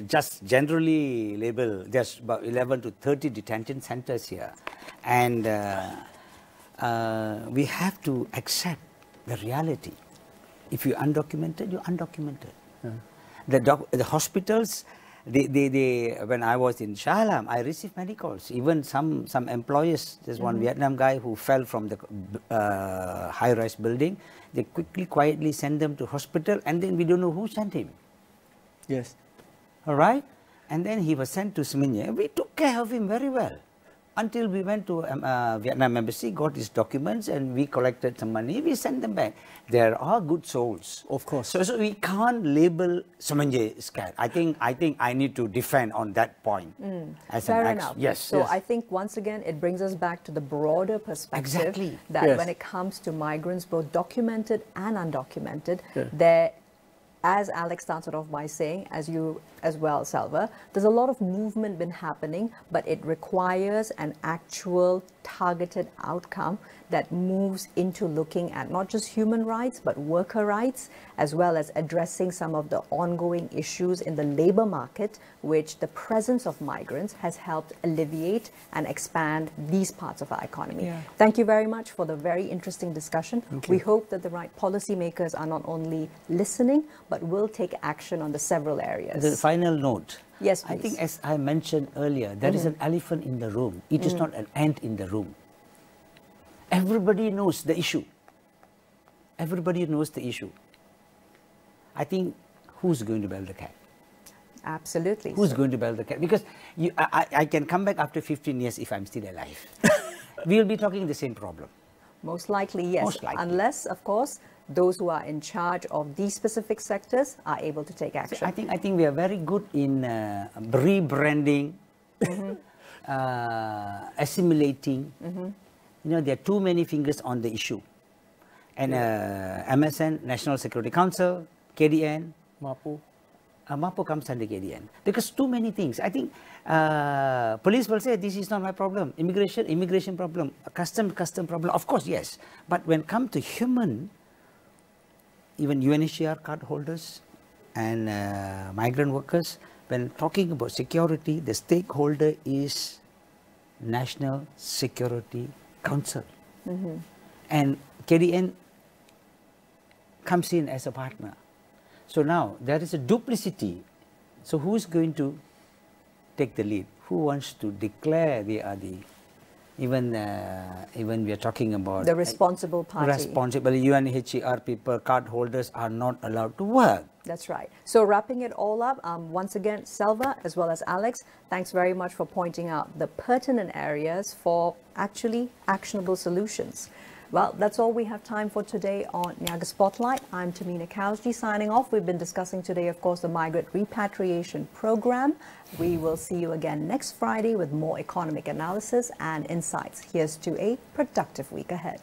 Just generally label. There's about 11 to 30 detention centers here, and we have to accept the reality. If you're undocumented, you're undocumented. The hospitals, when I was in Shah Alam, I received medicals. Even some employers, there's one Vietnam guy who fell from the high-rise building. They quietly send them to hospital, and then we don't know who sent him. Yes. All right? And then he was sent to Semenyih. We took care of him very well until we went to Vietnam embassy, got his documents, and we collected some money. We sent them back. There are good souls. Of course. So we can't label Semenyih scared. I think I need to defend on that point. Fair enough. Yes. So I think once again it brings us back to the broader perspective that when it comes to migrants, both documented and undocumented, there, as Alex started off by saying, as you as well, Salva, there's a lot of movement been happening, but it requires an actual targeted outcome that moves into looking at not just human rights, but worker rights, as well as addressing some of the ongoing issues in the labor market, which the presence of migrants has helped alleviate and expand these parts of our economy. Thank you very much for the very interesting discussion. We hope that the right policymakers are not only listening, but will take action on the several areas. The final note. Yes, please. I think, as I mentioned earlier, there is an elephant in the room. It is not an ant in the room. Everybody knows the issue. Everybody knows the issue. I think, who's going to bail the cat? Absolutely. Who's going to bail the cat? Because I can come back after 15 years if I'm still alive. We'll be talking the same problem. Most likely, yes. Most likely. Unless, of course, those who are in charge of these specific sectors are able to take action. So I think we are very good in rebranding, assimilating. You know, there are too many fingers on the issue. And MSN, National Security Council, KDN, MAPU. MAPU comes under KDN. Because too many things. I think police will say, this is not my problem. Immigration problem. Custom problem. Of course, yes. But when come to human, even UNHCR card holders and migrant workers, when talking about security, the stakeholder is National Security Council. And KDN comes in as a partner. So now there is a duplicity. So who is going to take the lead? Who wants to declare they are the, even we are talking about the responsible party. Responsible UNHCR people, card holders are not allowed to work. That's right. So wrapping it all up, once again, Salva as well as Alex, thanks very much for pointing out the pertinent areas for actually actionable solutions. Well, that's all we have time for today on Niaga Spotlight. I'm Tamina Kausji signing off. We've been discussing today, of course, the Migrant Repatriation Program. We will see you again next Friday with more economic analysis and insights. Here's to a productive week ahead.